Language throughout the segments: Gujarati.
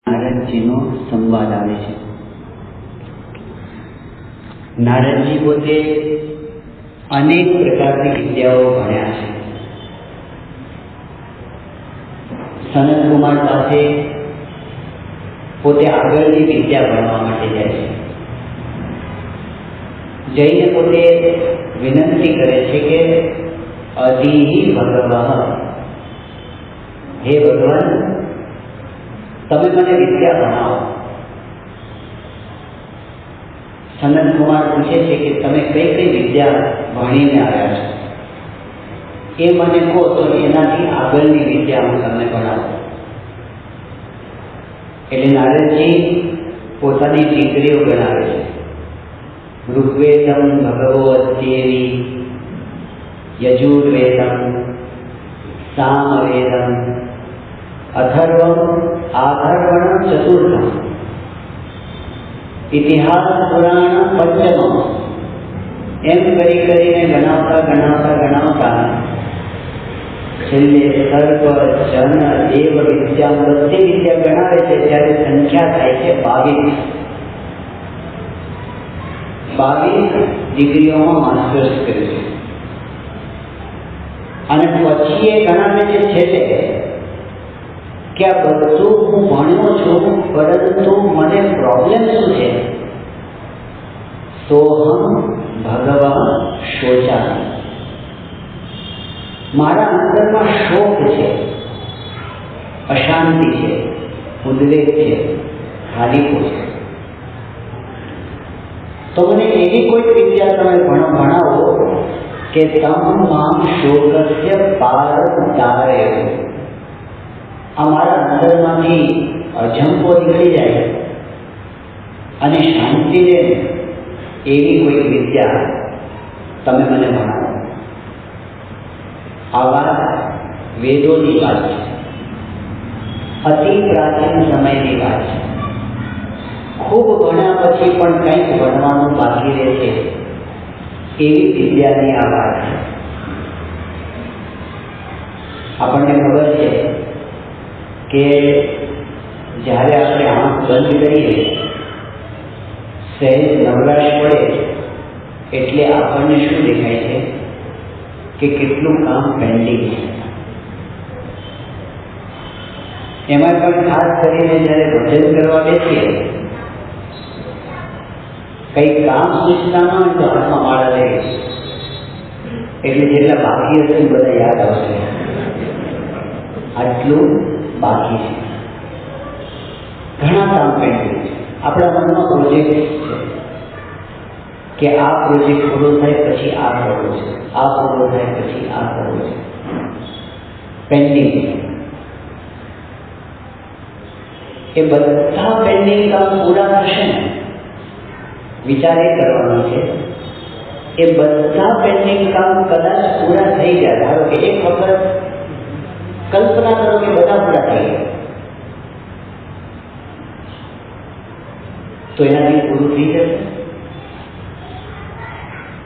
નારદજીનો સંવાદ આવે છે. નારદજી પોતે અનેક પ્રકારની વિદ્યાઓ ભણ્યા છે. સનત કુમાર પાસે પોતે આગળની વિદ્યા ભણવા માટે જાય છે. જઈને પોતે વિનંતી કરે છે કે અધિ ભગવઃ, હે ભગવાન, તમે મને વિદ્યા ભણાવો. સનત કુમાર પૂછે છે કે તમે કઈ કઈ વિદ્યા ભણીને આવ્યા છો, એ મને કહો તો એનાથી આગળની વિદ્યા હું તમને ભણાવું. એટલે નારદજી પોતાની દીકરીઓ ગણાવે છે. ઋગ્વેદમ ભગવો અધ્યેવી, યજુર્વેદમ, સામવેદમ, અથર્વમ, આથર્વણમ ચતુર્થમ, ઇતિહાસ પુરાણ પંચમમ. એમ કરીને ગણાવતા છેલ્લે સર્પ, જન, દેવ વિદ્યા, બધી વિદ્યા ગણાવે છે ત્યારે સંખ્યા થાય છે 22 ડિગ્રીઓમાં માસ્ટર્સ કરે છે. અને પછી એ ગણાવે છે છેલ્લે કે આ બધું હું ભણ્યો છું, પરંતુ મને પ્રોબ્લેમ શું છે? સોહમ ભગવાન શોચામી, મારા અંદરમાં શોક છે, અશાંતિ છે, ઉદ્વેગ છે, ખાલીપો છે. તો મને એવી કોઈ વિદ્યા તમે ભણાવો કે તમ મામ શોકસ્ય પારદારય, અમારા અંદરમાંથી અજંપો નીકળી જાય અને શાંતિ રહે એવી કોઈ વિદ્યા તમે મને ભણાવો. આ વાત વેદોની વાત છે, અતિ પ્રાચીન સમયની વાત છે. ખૂબ ભણ્યા પછી પણ કંઈક ભણવાનું બાકી રહે છે એવી વિદ્યાની આ વાત છે. આપણને ખબર છે કે જ્યારે આપણે આંખ બંધ કરીએ, સહેજ નવરાશ પડે એટલે આપણને શું દેખાય છે કે કેટલું કામ પેન્ડિંગ છે. એમાં પણ ખાસ કરીને જ્યારે ભજન કરવા બેસીએ, કંઈ કામ સૂચના ન હોય તો હાથમાં માળા લઈએ, એટલે જેટલા બાકી હશે બધા યાદ આવશે. આટલું બાકી છે, ઘણા કામ પેન્ડિંગ છે. આપણા મનમાં પ્રોજેક્ટ છે કે આ પ્રોજેક્ટ પૂરો થાય પછી આ કરવો છે, આ પૂરો થાય પછી આ કરવો છે, પેન્ડિંગ છે. એ બધા પેન્ડિંગ કામ પૂરા થશે ને, વિચાર એ કરવાનો છે એ બધા પેન્ડિંગ કામ કદાચ પૂરા થઈ જાય. ધારો કે એક વખત કલ્પના કરો કે બધા પૂરા થઈ ગયા, તો એનાથી પૂરું થઈ જશે?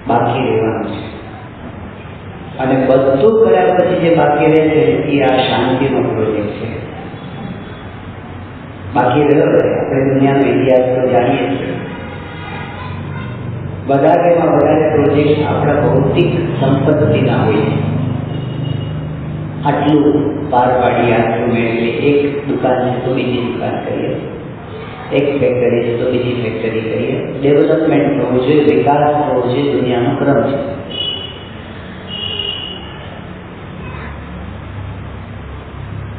બાકી રહેવાનું છે. અને બધું કર્યા પછી જે બાકી રહે છે એ આ શાંતિનો પ્રોજેક્ટ છે. બાકી રહ્યો, આપણે દુનિયાનો ઇતિહાસ તો જાણીએ છીએ. વધારે પ્રોજેક્ટ આપણા ભૌતિક સંપત્તિના હોય છે. આટલું પાર પાડીએ, આટલું મેળવીએ. એક દુકાન છે તો બીજી દુકાન કરીએ, એક ફેક્ટરી છે તો બીજી ફેક્ટરી કરીએ. ડેવલપમેન્ટ થવું જોઈએ, વિકાસ થવો જોઈએ, દુનિયાનો ક્રમ છે.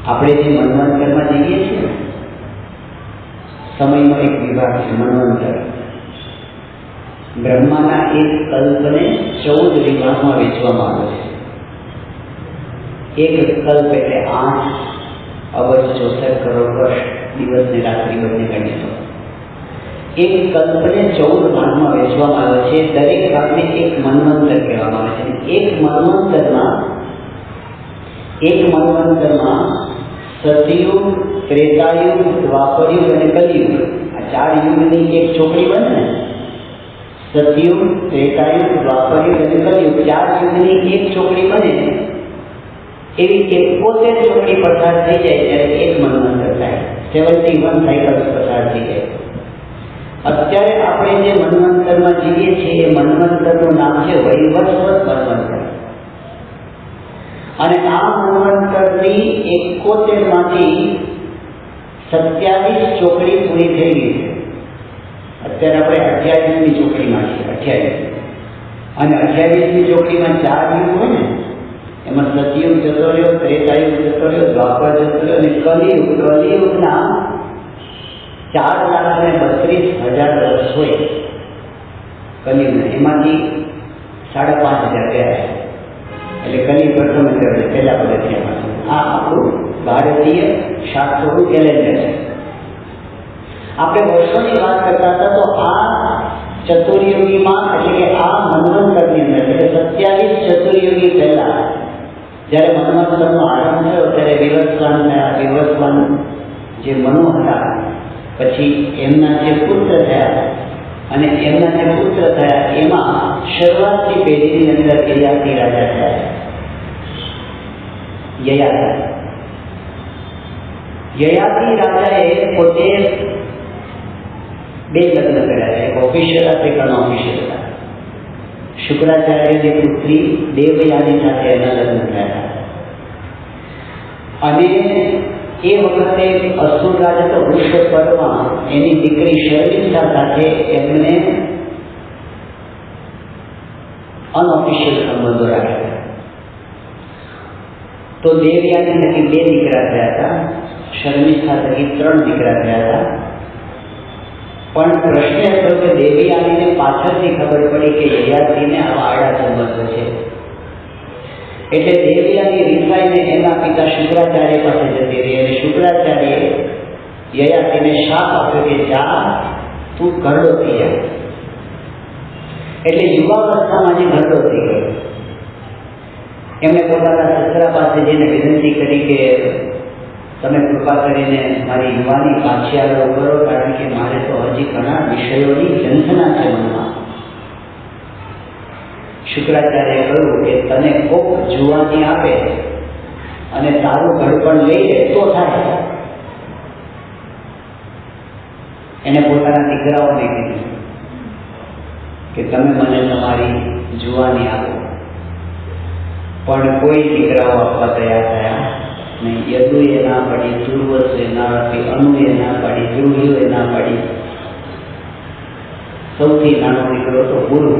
આપણે જે મન્વંતરમાં જઈએ છીએ, સમયનો એક વિભાગ છે મન્વંતર. બ્રહ્માના એક કલ્પને 14 વિભાગમાં વહેંચવામાં આવે છે. એક કલ્પ એટલે 8 અબજ 64 કરોડ વર્ષ, દિવસ ને રાત્રિ બંને ગણીએ તો. એક કલ્પને 14 ભાગમાં વહેંચવામાં આવે છે. દરેક ભાગને એક મન્વંતર કહેવામાં આવે છે. એક મન્વંતરમાં સતયુગ, ત્રેતાયુગ, દ્વાપરયુગ અને કલિયુગ, આ 4 યુગની એક ચોપડી બને ને. સતયુગ, ત્રેતાયુગ, દ્વાપરયુગ અને કલિયુગ, 4 યુગની એક ચોપડી બને એવી 71 ચોકડી પસાર થઈ જાય ત્યારે એક મન્વંતર થાય, 71 સાયકલ્સ પસાર થઈ જાય. અત્યારે આપણે જે મન્વંતરમાં જીવીએ છીએ એ મન્વંતરનું નામ છે વૈવસ્વત મન્વંતર. અને આ મન્વંતરની 71 માંથી 27 ચોકડી પૂરી થઈ ગઈ છે. અત્યારે આપણે 28મી ચોકડીમાં છીએ, 28. અને 28મી ચોકડીમાં 4 યુગ હોય ને, એમાં સતયુગ જતો રહ્યો, ત્રેતાયુગ જતો રહ્યો, દ્વાપર જતો રહ્યો અને કલિયુગ. કલિયુગના 4,32,000 વર્ષ હોય કલિયુગના, એમાંથી 5,500 ગયા. એટલે કલિયુગ પ્રથમ છે, પહેલા પગથિયામાં. આ આપણું ભારતીય શાસ્ત્રોનું કેલેન્ડર છે. આપણે વર્ષોની વાત કરતા હતા તો આ ચતુર્યુગીમાં એટલે કે આ મન્વંતરની અંદર એટલે 27 ચતુર્યુગી પહેલા જ્યારે મન્વંતરનો આરંભ થયો ત્યારે વિવસ્વાન થયા. વિવસ્વાન જે મનુ હતા, પછી એમના જે પુત્ર થયા, અને એમના જે પુત્ર થયા એમાં શરૂઆતની પેઢીની અંદર યયાતિ રાજા થયા. યયાતિ રાજાએ પોતે 2 લગ્ન કર્યા છે, એક ઓફિશિયલ હતા, એક અનઓફિશિયલ હતા. શુક્રાચાર્યની પુત્રી દેવયાની સાથે એના લગ્ન થયા હતા. અને એ વખતે અસુર રાજા તો વૃષપર્વા એની દીકરી શર્મિષ્ઠા સાથે એમને અનઓફિશિયલ સંબંધો રાખ્યા. તો દેવયાની થકી 2 દીકરા થયા હતા, શર્મિષ્ઠા થકી 3 દીકરા થયા હતા. પણ પ્રશ્ન એ થયો કે દેવયાનીને પાછળથી ખબર પડી કે યયાતિને આવા આડા સંબંધો છે. એટલે દેવયાની રીસાઈને એના પિતા શુક્રાચાર્ય પાસે જતી રહી અને શુક્રાચાર્યએ યયાતિને શાપ આપ્યો કે જા તું ઘરડો થઈ જાય. એટલે યુવાવસ્થામાં જે ઘરડો થઈ ગયો, એમણે પોતાના સસરા પાસે જઈને વિનંતી કરી કે તમે કૃપા કરીને મારી યુવાની પાછી આગળ કરો, કારણ કે મારે તો હજી ઘણા વિષયોની ઝંખના છે મનમાં. શુક્રાચાર્યએ કહ્યું કે તને કોક જુવાની આપે અને તારું ઘડપણ લઈ લે તો થાય. એને પોતાના દીકરાઓને કીધું કે તમે મને તમારી જુવાની આપો, પણ કોઈ દીકરાઓ આપવા તૈયાર થયા નહીં. યદુએ ના પાડી, દુર્વસે ના આપી, અનુએ ના પાડી, દ્રુહિએ ના પાડી. સૌથી નાનો દીકરો તો ગુરુ,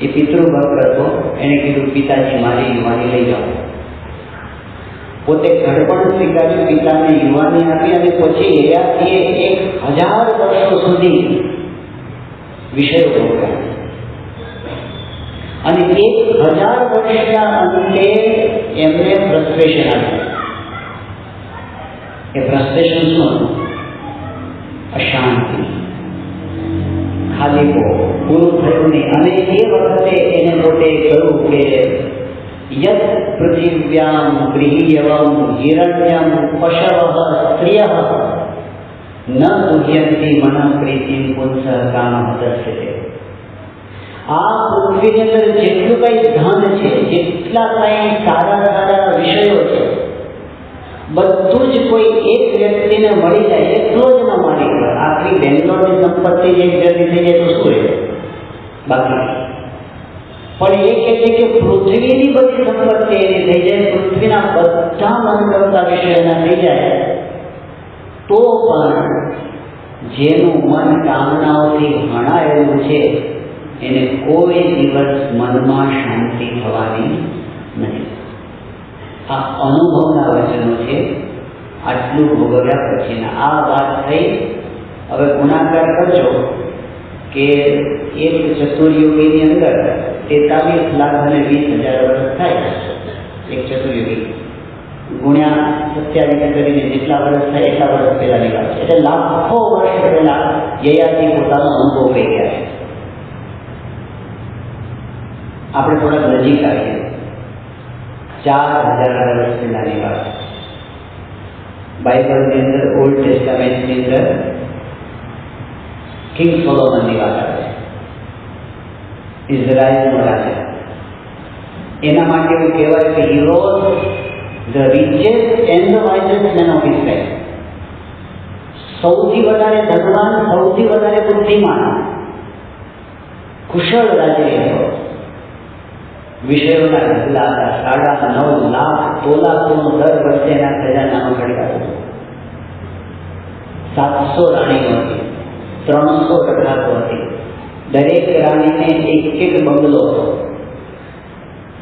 એ પિતૃભક્ત હતો. એને કીધું પિતાજી મારી યુવાની લઈ જાઓ. પોતે ઘડપણ સ્વીકાર્યું, પિતાને યુવાની આપી અને પછી યયાતિએ 1000 વર્ષો સુધી વિષયો ભોગવ્યા. અને 1000 વર્ષના અંતે એમને ફ્રસ્ટ્રેશન આવ્યું. એ ફ્રસ્ટ્રેશન શું હતું? અશાંતિ, ખાલીપો, પૂરું થયું નહીં. અને એ વખતે એને પોતે કહ્યું કે યત પૃથિવ્યામ ગૃહીયવમ હિરણ્યમ પશવઃ સ્ત્રિયઃ ન દુહ્યંતિ મનઃ પ્રીતિમ પુંસઃ કામઃ દર્શ્યતે. આ પૃથ્વીની અંદર જેટલું કઈ ધન છે, જેટલા કઈ સારા સારા વિષયો છે, બધું જ કોઈ એક વ્યક્તિને મળી જાય એટલો જ ન માની પડે. આખી બેંગ્લોરની સંપત્તિ એક જતી થઈ જાય તો શું રહે બાકી? પણ એ કહે છે કે પૃથ્વીની બધી સંપત્તિ એની થઈ જાય, પૃથ્વીના બધા મન ગમતા વિષયોના થઈ જાય, તો પણ જેનું મન કામનાઓથી હણાયેલું છે એને કોઈ દિવસ મનમાં શાંતિ થવાની નથી. આ અનુભવના વચનો છે. આટલું ભોગવ્યા પછીના આ વાત થઈ. હવે ગુણાકાર કરજો કે એક ચતુર્યુગીની અંદર 43,20,000 વર્ષ થાય. એક ચતુર્યુગી ગુણ્યા 27 કરીને જેટલા વર્ષ થાય એટલા વર્ષ પહેલાની વાત છે. એટલે લાખો વર્ષ પહેલા યયાતિ પોતાનો અનુભવ કહી ગયા છે. આપણે થોડાક નજીક આવીએ. 4,000 વર્ષ પહેલાની વાત. બાઇબલની અંદર, ઓલ્ડ ટેસ્ટામેન્ટની અંદર કિંગ સોલોમનની વાત આવે છે. ઇઝરાયલનો રાજા. એના માટે એવું કહેવાય કે he was the richest and the wisest man of his time. સૌથી વધારે ધનવાન, સૌથી વધારે બુદ્ધિમાન, કુશળ રાજા હતો. વિષયોના ઢગલા હતા. 9.5 લાખ તોલા સોનું દર વર્ષે એના ખજાનામાં ખડકાતું. 700 રાણીઓ હતી, 300 રખાતો હતી. દરેક રાણીને એક બંગલો હતો,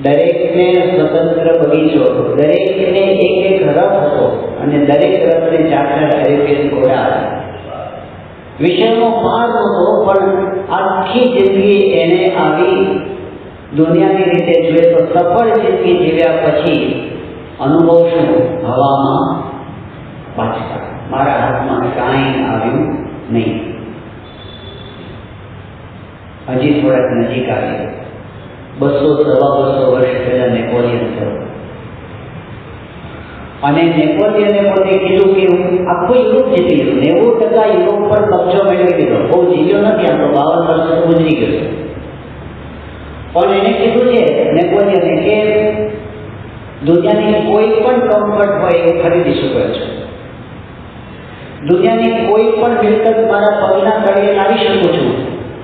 દરેકને સ્વતંત્ર બગીચો હતો, દરેકને એક રથ હતો અને દરેક રથને 4 અરેબિયન ઘોડા હતા. વિષયનો પાર હતો, પણ આખી જિંદગી એને આવી દુનિયાની રીતે જોઈએ તો સફળ જિંદગી જીવ્યા પછી અનુભવ શું? હવામાં પાછા, મારા હાથમાં કાંઈ આવ્યું નહીં. હજી થોડાક નજીક આવી, 200-250 વર્ષ પહેલા નેપોલિયન થયો અને નેપોલિયને પોતે કીધું કે હું આખું યુરોપ જીતી ગયું, 90% યુરોપ પર કબજો મેળવી લીધો. બહુ જીવ્યો નથી, આપણો 52 વર્ષ ગુજરી ગયો. પણ એને કીધું છે નેપોલિયને કે દુનિયાની કોઈ પણ કમ્ફર્ટ હોય એવું ખરીદી શકો છો, દુનિયાની કોઈ પણ મિલકત મારા પગના તળિયે લાવી શકું છું,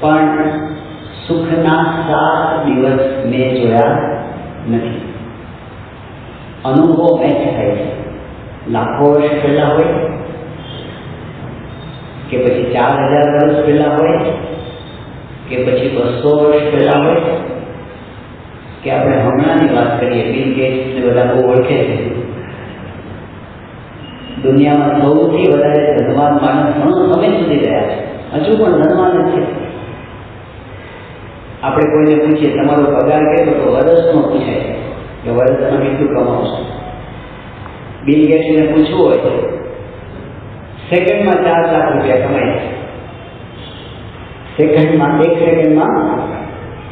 પણ સુખના 7 દિવસ મેં જોયા નથી. અનુભવ મેચ થાય છે. લાખો વર્ષ પહેલા હોય કે પછી 4000 વર્ષ પહેલા હોય કે પછી 200 વર્ષ પહેલા હોય કે આપણે હમણાંની વાત કરીએ, બિલ ગેટ્સ ને બધા બહુ ઓળખે છે. દુનિયામાં સૌથી વધારે ધનવાન માણસ ઘણો સમય સુધી રહ્યા છે, હજુ પણ ધનવાન જ છે. આપણે કોઈને પૂછીએ તમારો પગાર કેટલો, તો વર્ષનો પૂછાય કે વર્ષમાં કેટલું કમાવો છો. બિલ ગેટ્સને પૂછવું હોય સેકન્ડમાં 4 લાખ રૂપિયા કમાય છે. સેકન્ડમાં 1 સેકન્ડમાં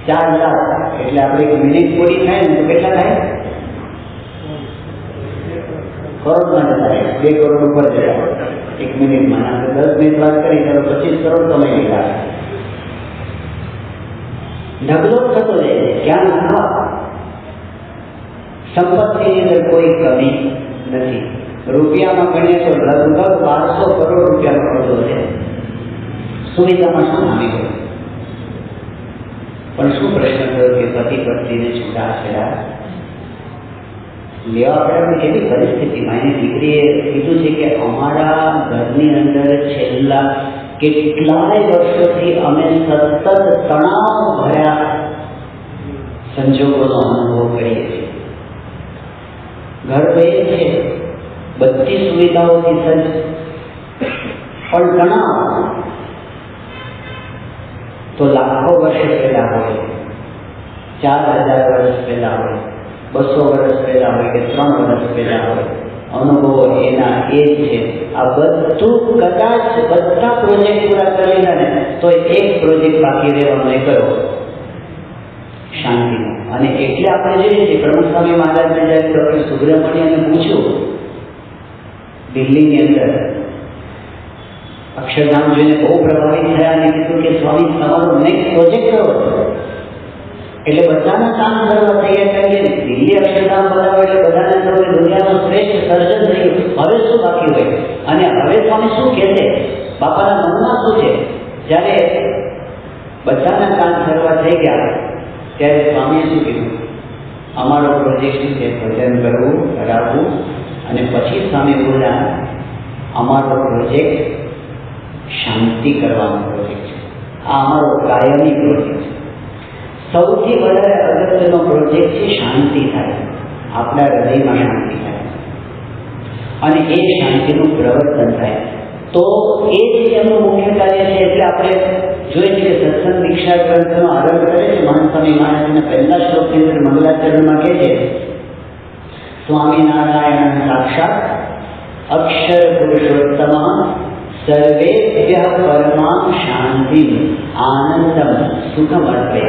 4 લાખ, એટલે આપણે 1 મિનિટ પૂરી થાય ને તો કેટલા થાય? કરોડમાં જતા રહે, 2 કરોડ ઉપર જતા 1 મિનિટમાં. આપણે 10 મિનિટ વાત કરી ચાલો 25 કરોડ કમાઈ લીધા. ઢગલો થતો જાય, ક્યાં નાખવા? સંપત્તિની અંદર કોઈ કમી નથી. રૂપિયામાં ગણીએ તો લગભગ 1200 કરોડ રૂપિયાનો ખર્ચો છે. સુવિધામાં શું નામી ગયું? પણ શું પ્રશ્ન થયો કે પતિ પત્નીને છૂટાછેડા લેવા પડે? કેવી પરિસ્થિતિમાં એની દીકરીએ કીધું છે કે અમારા ઘરની અંદર છેલ્લા કેટલાય વર્ષોથી અમે સતત તણાવ ભર્યા સંજોગોનો અનુભવ કરીએ છીએ. ઘર તો એ છે, બધી સુવિધાઓથી સજ્જ, પણ તણાવ તો લાખો વર્ષ પહેલા હોય, 4000 વર્ષ પહેલા હોય, 200 વર્ષ પહેલા હોય કે 3 વર્ષ પહેલા હોય, અનુભવો એના એ જ છે. આ બધું કદાચ બધા પ્રોજેક્ટ પૂરા કરી લીધા ને તો એક પ્રોજેક્ટ બાકી રહેવાનો એ કયો? શાંતિનો. અને એટલે આપણે જોઈએ છીએ પ્રમુખ સ્વામી મહારાજને જ્યારે ડૉક્ટર સુબ્રમણ્યને પૂછ્યું દિલ્હીની અંદર, અક્ષરધામ જોઈને બહુ પ્રભાવિત થયા અને કીધું કે સ્વામી તમારો નેક્સ્ટ પ્રોજેક્ટ કયો હતો? એટલે બધાના કામ કરવા તૈયાર કરીએ. દિલ્હી અક્ષરધામ બનાવો એટલે બધાને થયું કે દુનિયાનું શ્રેષ્ઠ સર્જન થયું, હવે શું બાકી હોય? અને હવે સ્વામી શું કહેશે? બાપાના મનમાં શું છે? જ્યારે બધાના કામ કરવા થઈ ગયા ત્યારે સ્વામીએ શું કીધું? અમારો પ્રોજેક્ટ શું છે? ભજન કરવું, કરાવવું. અને પછી સ્વામી બોલ્યા અમારો પ્રોજેક્ટ શાંતિ કરવાનો પ્રોજેક્ટ છે. આ અમારો કાયમી પ્રોજેક્ટ છે. સૌથી વધારે અગત્યનો પ્રોજેક્ટ છે શાંતિ થાય, આપણા હૃદયમાં શાંતિ થાય અને એ શાંતિનું પ્રવર્તન થાય. તો એ જ એમનું મુખ્ય કાર્ય છે. એટલે આપણે જોઈએ છીએ કે સત્સંગ દીક્ષા ગ્રંથનો આરંભ કરે છે મહંત સ્વામી મહારાજના પહેલા શ્લોકની અંદર મંગલાચરણમાં કહે છે સ્વામિનારાયણ સાક્ષાત અક્ષર પુરુષોત્તમ સર્વેભ્ય પરમામ શાંતિ આનંદમ સુખમ અર્પે.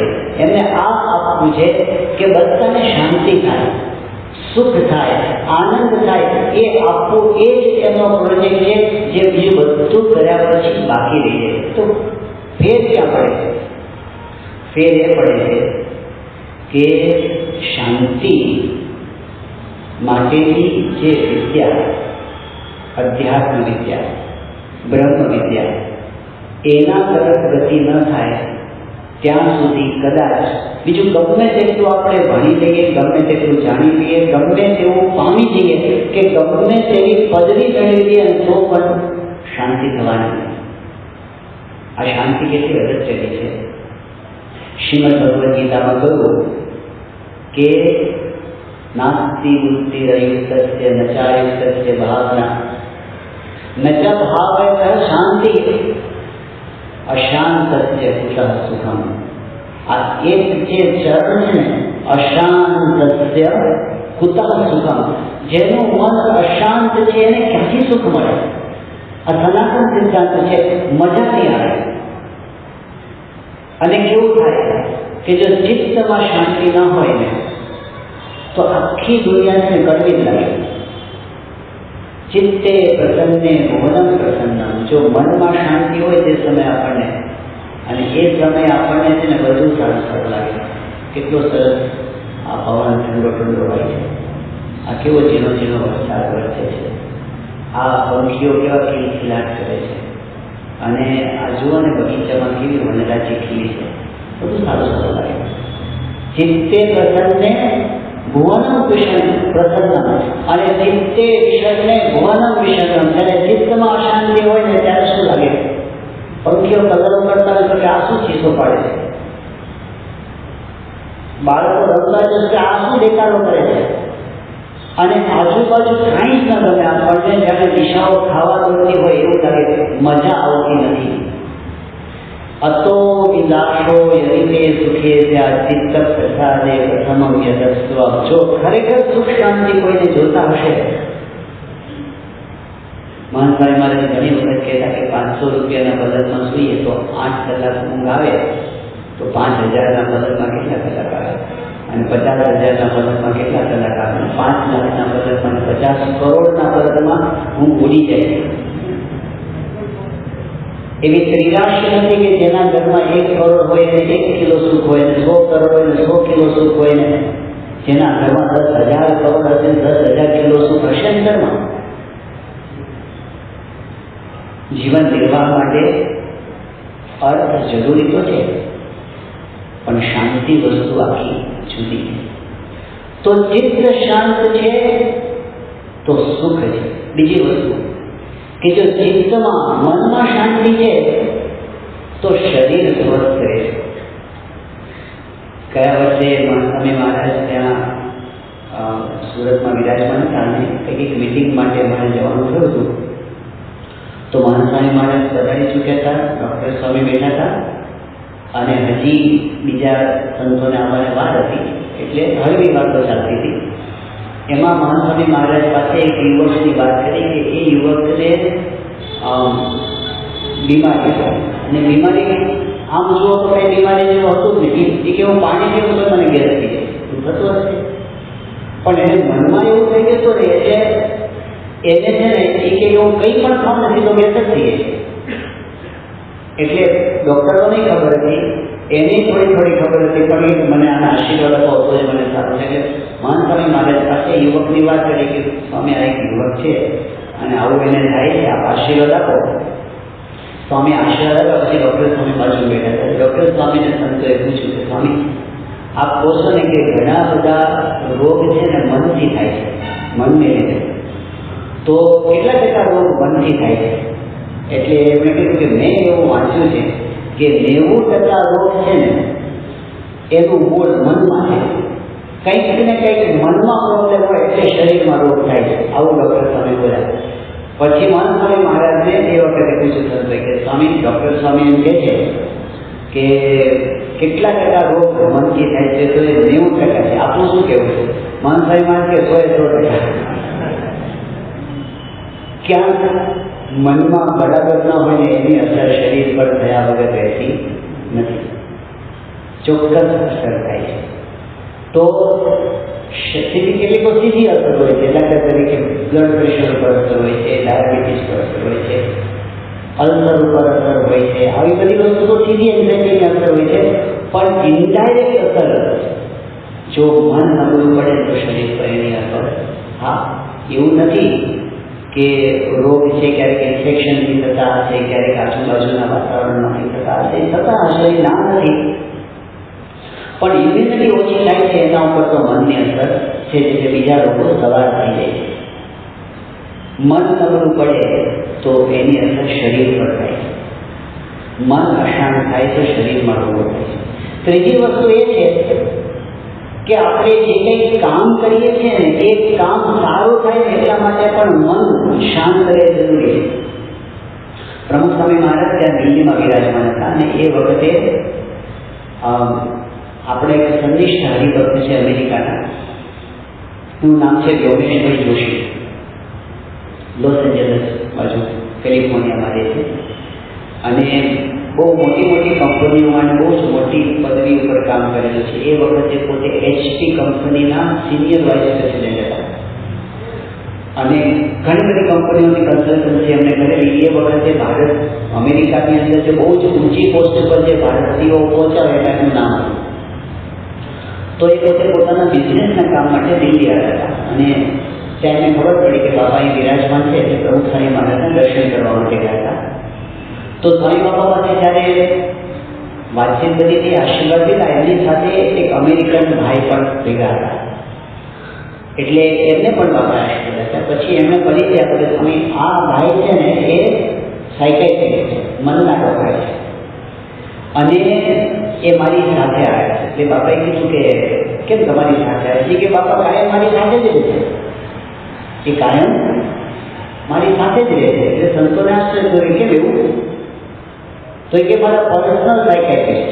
એમને આ આપવું છે કે બધાને શાંતિ થાય, સુખ થાય, આનંદ થાય. એ આપવું એ જ એમનો પ્રોજેક્ટ છે, જે બીજું બધું કર્યા પછી બાકી રહી જાય. તો ફેર ક્યાં પડે છે? ફેર એ પડે છે કે શાંતિ માટેની જે વિદ્યા, અધ્યાત્મ વિદ્યા, બ્રહ્મ વિદ્યા, એના તરફ ગતિ ન થાય ત્યાં સુધી કદાચ બીજું ગમે તેટલું આપણે ભણી લઈએ, ગમે તેટલું જાણી લઈએ, ગમે તેવું પામી જઈએ કે ગમે તેવી પદવી મેળવી લઈએ તો પણ શાંતિ થવાની. આ શાંતિ કેટલી અગત્યની છે. શ્રીમદ ભગવદ્ ગીતામાં કહ્યું કે નાસ્તિ બુદ્ધિ અયુક્તસ્ય ન ચાયુક્તસ્ય ભાવના ન ચ ભાવયત શાંતિ અશાંતસ્ય કુતઃ સુખમ. આ એક જે ચરણ છે ને, અશાંતસ્ય કુતઃ સુખમ, જેનું મન અશાંત છે એને ક્યાંથી સુખ મળે? આ સનાતન સિદ્ધાંત છે, મજા નહીં આવે. અને કેવું થાય કે જો ચિત્તમાં શાંતિ ન હોય ને તો આખી દુનિયાને કડવી જ લાગે. ચિત્તે પ્રસન્ને ભુવનમ પ્રસન્નમ. જો મનમાં શાંતિ હોય તે સમયે આપણને, અને એ સમયે આપણને છે ને બધું સારું સારું લાગે. કેટલો સરસ આ પવન ઠંડો ઠંડો હોય છે, આ કેવો ઝીણો ઝીણો વરસાદ વરસે છે, આ પંખીઓ કેવા ખિલખિલાટ કરે છે, અને આ જુઓ ને બગીચામાં કેવી વનરાજી ખીલી છે, બધું સારું સારું લાગે. ચિત્તે પ્રસન્ને ભુવનમ પ્રસન્નમ, અને ચિત્તે વિષન્ને ભુવનમ વિષન્નમ. જ્યારે ચિત્તમાં અશાંતિ હોય ને ત્યારે શું લાગે? પંખીઓ કલરો કરતા હોય તો કે આ શું ચીસો પાડે છે, બાળકો રમતા જશે આ શું દેખાડો કરે છે, અને આજુબાજુ કાંઈ જ ન ગમે આપણને. જ્યારે દિશાઓ ખાવા દોડતી હોય એવું લાગે, મજા આવતી નથી. અતો વિલાસો યરિતે સુખે ત્યાં ચિત્ત પ્રસાદે પ્રથમ યદસ્વ. જો ખરેખર સુખ શાંતિ કોઈને જોતા હશે, મહાનભાઈ મારે ઘણી વખત કહેતા કે 500 રૂપિયાના બદલમાં સૂઈએ તો 8 કલાક ઊંઘ આવે, તો 5000ના બદલમાં કેટલા કલાક આવે? અને 50,000ના બદલમાં કેટલા કલાક આવે? 5 લાખના બદલમાં, 50 કરોડના બદલમાં ઊંઘ ઉડી જાય. એવી ત્રિરાશી નથી કે જેના ઘરમાં 1 કરોડ હોય ને 1 કિલો સુખ હોય ને, 100 કરોડ હોય ને 100 કિલો સુખ હોય ને, જેના ઘરમાં 10,000 કરોડ હશે ને 10,000 કિલો સુખ હશે ને ઘરમાં. જીવન નિર્વાહ માટે અર્થ જરૂરી તો છે, પણ શાંતિ વસ્તુ આખી જુદી છે. તો ચિત્ત શાંત છે તો સુખ છે. બીજી વસ્તુ કે જો ચિત્તમાં, મનમાં શાંતિ છે તો શરીર સ્વસ્થ રહે છે. ગયા વર્ષે સ્વામી મહારાજ ત્યાં સુરતમાં વિરાજમાન હતા અને કંઈક મિટિંગ માટે મારે જવાનું થયું હતું. તો મહાસ્વામી મહારાજ પધારી ચૂક્યા હતા, ડૉક્ટર સ્વામી બેઠા હતા, અને હજી બીજા સંતોને આવવાની વાર હતી, એટલે હળવી વાતો ચાલતી હતી. એમાં મહાસ્વામી મહારાજ પાસે એક યુવકની વાત કરી કે એ યુવકને બીમારી છે, અને બીમારી આમ જુઓ તો કંઈ બીમારી જેવું હતું જ નહીં. એ કે હું પાણી પીવું તો મને ગેસ થઈ જાય, થતું હશે, પણ એને મનમાં એવું થઈ ગયું ને એટલે એને છે ને એ કે હું કંઈ પણ ખાઉં નથી તો ગેસ જ થઈ જાય. એટલે ડૉક્ટરોને ખબર હતી, એને થોડી ખબર હતી, પણ એ મને આના આશીર્વાદ આપો તો જ મને સારું છે. એટલે મહાસ્વામી મહારાજ પાસે યુવકની વાત કરી કે સ્વામી આ એક યુવક છે અને આવું એને થાય છે, આપ આશીર્વાદ આપો. સ્વામી આશીર્વાદ આપ્યા. પછી ડૉક્ટર સ્વામી બાજુ બેઠા હતા. ડૉક્ટર સ્વામીને સંતોએ પૂછ્યું કે સ્વામી આપ કહો છો ને કે ઘણા બધા રોગ છે ને મનથી થાય છે, મનને લીધે, તો કેટલા ટકા રોગ મનથી થાય છે? એટલે એમણે કીધું કે મેં એવું વાંચ્યું છે કે 90% રોગ છે ને એનું મૂળ મનમાં છે. કંઈક ને કંઈક મનમાં પ્રોબ્લેમ હોય એટલે શરીરમાં રોગ થાય છે. આવું ડૉક્ટર સ્વામી બોલ્યા. પછી મહાસ્વામી મહારાજને એ વખતે પૂછ્યું થતું કે સ્વામી, ડૉક્ટર સ્વામી એમ કહે છે કે કેટલા ટકા રોગ મનથી થાય છે? તો એ 90% છે. આપણું શું કહેવું છે? મહાસ્વામી મહારાજ કે 100%. ક્યાંક મનમાં બરાબર ન હોય ને એની અસર શરીર પર થયા વગર રહેતી નથી, ચોક્કસ અસર થાય છે. તો કેટલીક તો સીધી અસર હોય છે, દાખલા તરીકે બ્લડ પ્રેશર ઉપર અસર હોય છે, ડાયાબિટીસ પર અસર હોય છે, અલ્સર ઉપર અસર હોય છે. આવી બધી વસ્તુ તો સીધી એન્ઝાઇટીની અસર હોય છે, પણ ઇનડાયરેક્ટ અસર જો મન નબળું પડે તો શરીર પર એની અસર. હા, એવું નથી કે રોગ છે ક્યારેક ઇન્ફેક્શનથી થતા હશે, ક્યારેક આજુબાજુના વાતાવરણમાંથી થતા હશે, થતા હશે, ના નથી. પણ ઇમ્યુનિટી ઓછી થાય છે એના ઉપર તો મનની અસર છે, જે બીજા રોગો સવાર થઈ જાય છે. મન નબળું પડે તો એની અસર શરીર પર થાય છે. મન અશાંત થાય તો શરીરમાં રોગો થાય છે. ત્રીજી વસ્તુ એ છે કે આપણે જે કંઈ કામ કરીએ છીએ ને એ કામ સારું થાય ને એટલા માટે પણ મન શાંત રહે જરૂરી છે. પ્રમુખ સ્વામી મહારાજ ત્યાં દિલ્હીમાં વિરાજમાન હતા અને એ વખતે આપણે એક સંનિષ્ઠ હરિભક્ત છે અમેરિકાના, એનું નામ છે યોગેશભાઈ જોશી, લોસ એન્જલસ બાજુ કેલિફોર્નિયામાં રહે છે અને બહુ મોટી મોટી કંપનીઓમાં અને બહુ જ મોટી પદવી ઉપર કામ કરેલું છે. એ વખતે પોતે HP કંપનીના સિનિયર વાઇસ પ્રેસિડેન્ટ હતા અને ઘણી બધી કંપનીઓની કન્સલ્ટન્સી એમણે કરેલી. એ વખતે ભારત અમેરિકાની અંદર જે બહુ જ ઊંચી પોસ્ટ પર જે ભારતીયો પહોંચાવે એનું નામ હતું. તો એ પોતે પોતાના બિઝનેસના કામ માટે દિલ્હી આવ્યા હતા અને ત્યાં એમને ખબર પડી કે બાપા અહીં વિરાજમાન છે એટલે પ્રમુખ સ્વામી મહારાજના દર્શન કરવા માટે ગયા હતા. તો સ્વામી બાપા પાસે જ્યારે વાતચીત બધી હતી, આશીર્વાદ લીધા, એમની સાથે એક અમેરિકન ભાઈ પણ ભેગા હતા એટલે એમને પણ બાપા આશીર્વાદ હતા. પછી એમણે પરિચય આપ્યો કે સ્વામી આ ભાઈ છે ને એ સાયકાઇટ્રિસ્ટ છે, મનના ડોક્ટર છે અને એ મારી સાથે આવ્યા છે. એટલે બાપાએ કીધું કે કેમ તમારી સાથે આવે છે? કે બાપા કાયમ મારી સાથે જ રહે છે, એ કાયમ મારી સાથે જ રહે છે. એટલે સંતોને આશ્ચર્ય થયું કેમ એવું? તો એ કે મારા પર્સનલ સાયકાઇટ્રિસ્ટ.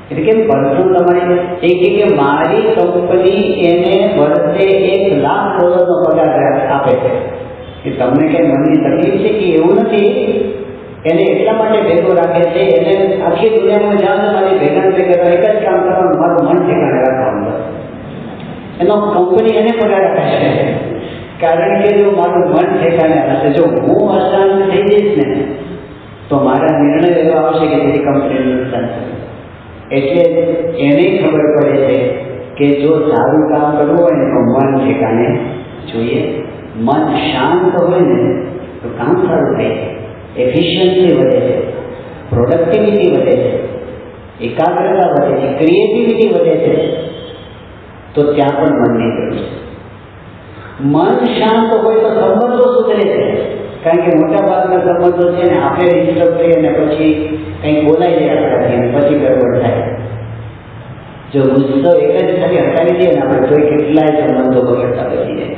એટલે કેમ પર્સનલ તમારી? એ કે મારી કંપની એને વર્ષે $1,00,000 પગાર આપે છે. કે તમને કઈ મનની તકલીફ છે કે એવું નથી, એને એટલા માટે ભેગો રાખે છે, એને આખી દુનિયામાં જાણ મારી ભેગા ભેગા એક જ કામ કરવાનું, મારું મન ઠેકાણે રાખવાનું. બસ એનો કંપની એને પગાર આપે છે કારણ કે જો મારું મન ઠેકાણે હશે, જો હું અશાંત થઈ જઈશ ને તો મારા નિર્ણય એવો આવશે કે જેથી કંપનીનું નુકસાન થશે. એટલે એને ખબર પડે છે કે જો સારું કામ કરવું હોય ને તો મન ઠેકાણે જોઈએ. મન શાંત હોય ને તો કામ સારું થાય છે, એફિશિયન્સી વધે છે, પ્રોડક્ટિવિટી વધે છે, એકાગ્રતા વધે છે, ક્રિએટિવિટી વધે છે. તો ત્યાં પણ મનની જરૂર છે. મન શાંત હોય તો સંબંધો સુધરે છે, કારણ કે મોટા ભાગના સંબંધો છે ને આપણે ડિસ્ટર્બ થઈએ અને પછી કંઈક બોલાઈ જાય આપણાથી અને પછી ગડબડ થાય. જો ગુસ્સો એક જ ખાલી હટાવી દઈએ ને આપણે તોય કેટલાય સંબંધો બગડતા બચી જાય.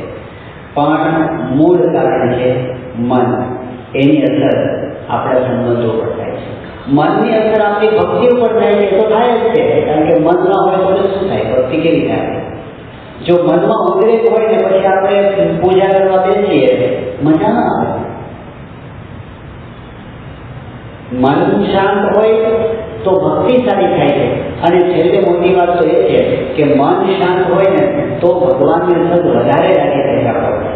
પણ મૂળ કારણ છે મન, એની અસર આપણા સંબંધો પર થાય છે. મનની અસર આપણી ભક્તિ ઉપર થાય છે તો થાય જ છે, કારણ કે મન ના હોય તો શું થાય? ભક્તિ કેવી થાય? જો મનમાં ઉદ્રેક હોય ને પછી આપણે પૂજા કરવા બેસીએ મજા ના આવે. મન શાંત હોય તો ભક્તિ સારી થાય છે. અને છેલ્લે મોટી વાત તો એ છે કે મન શાંત હોય ને તો ભગવાનની અસર વધારે લાગી થાય આપણા.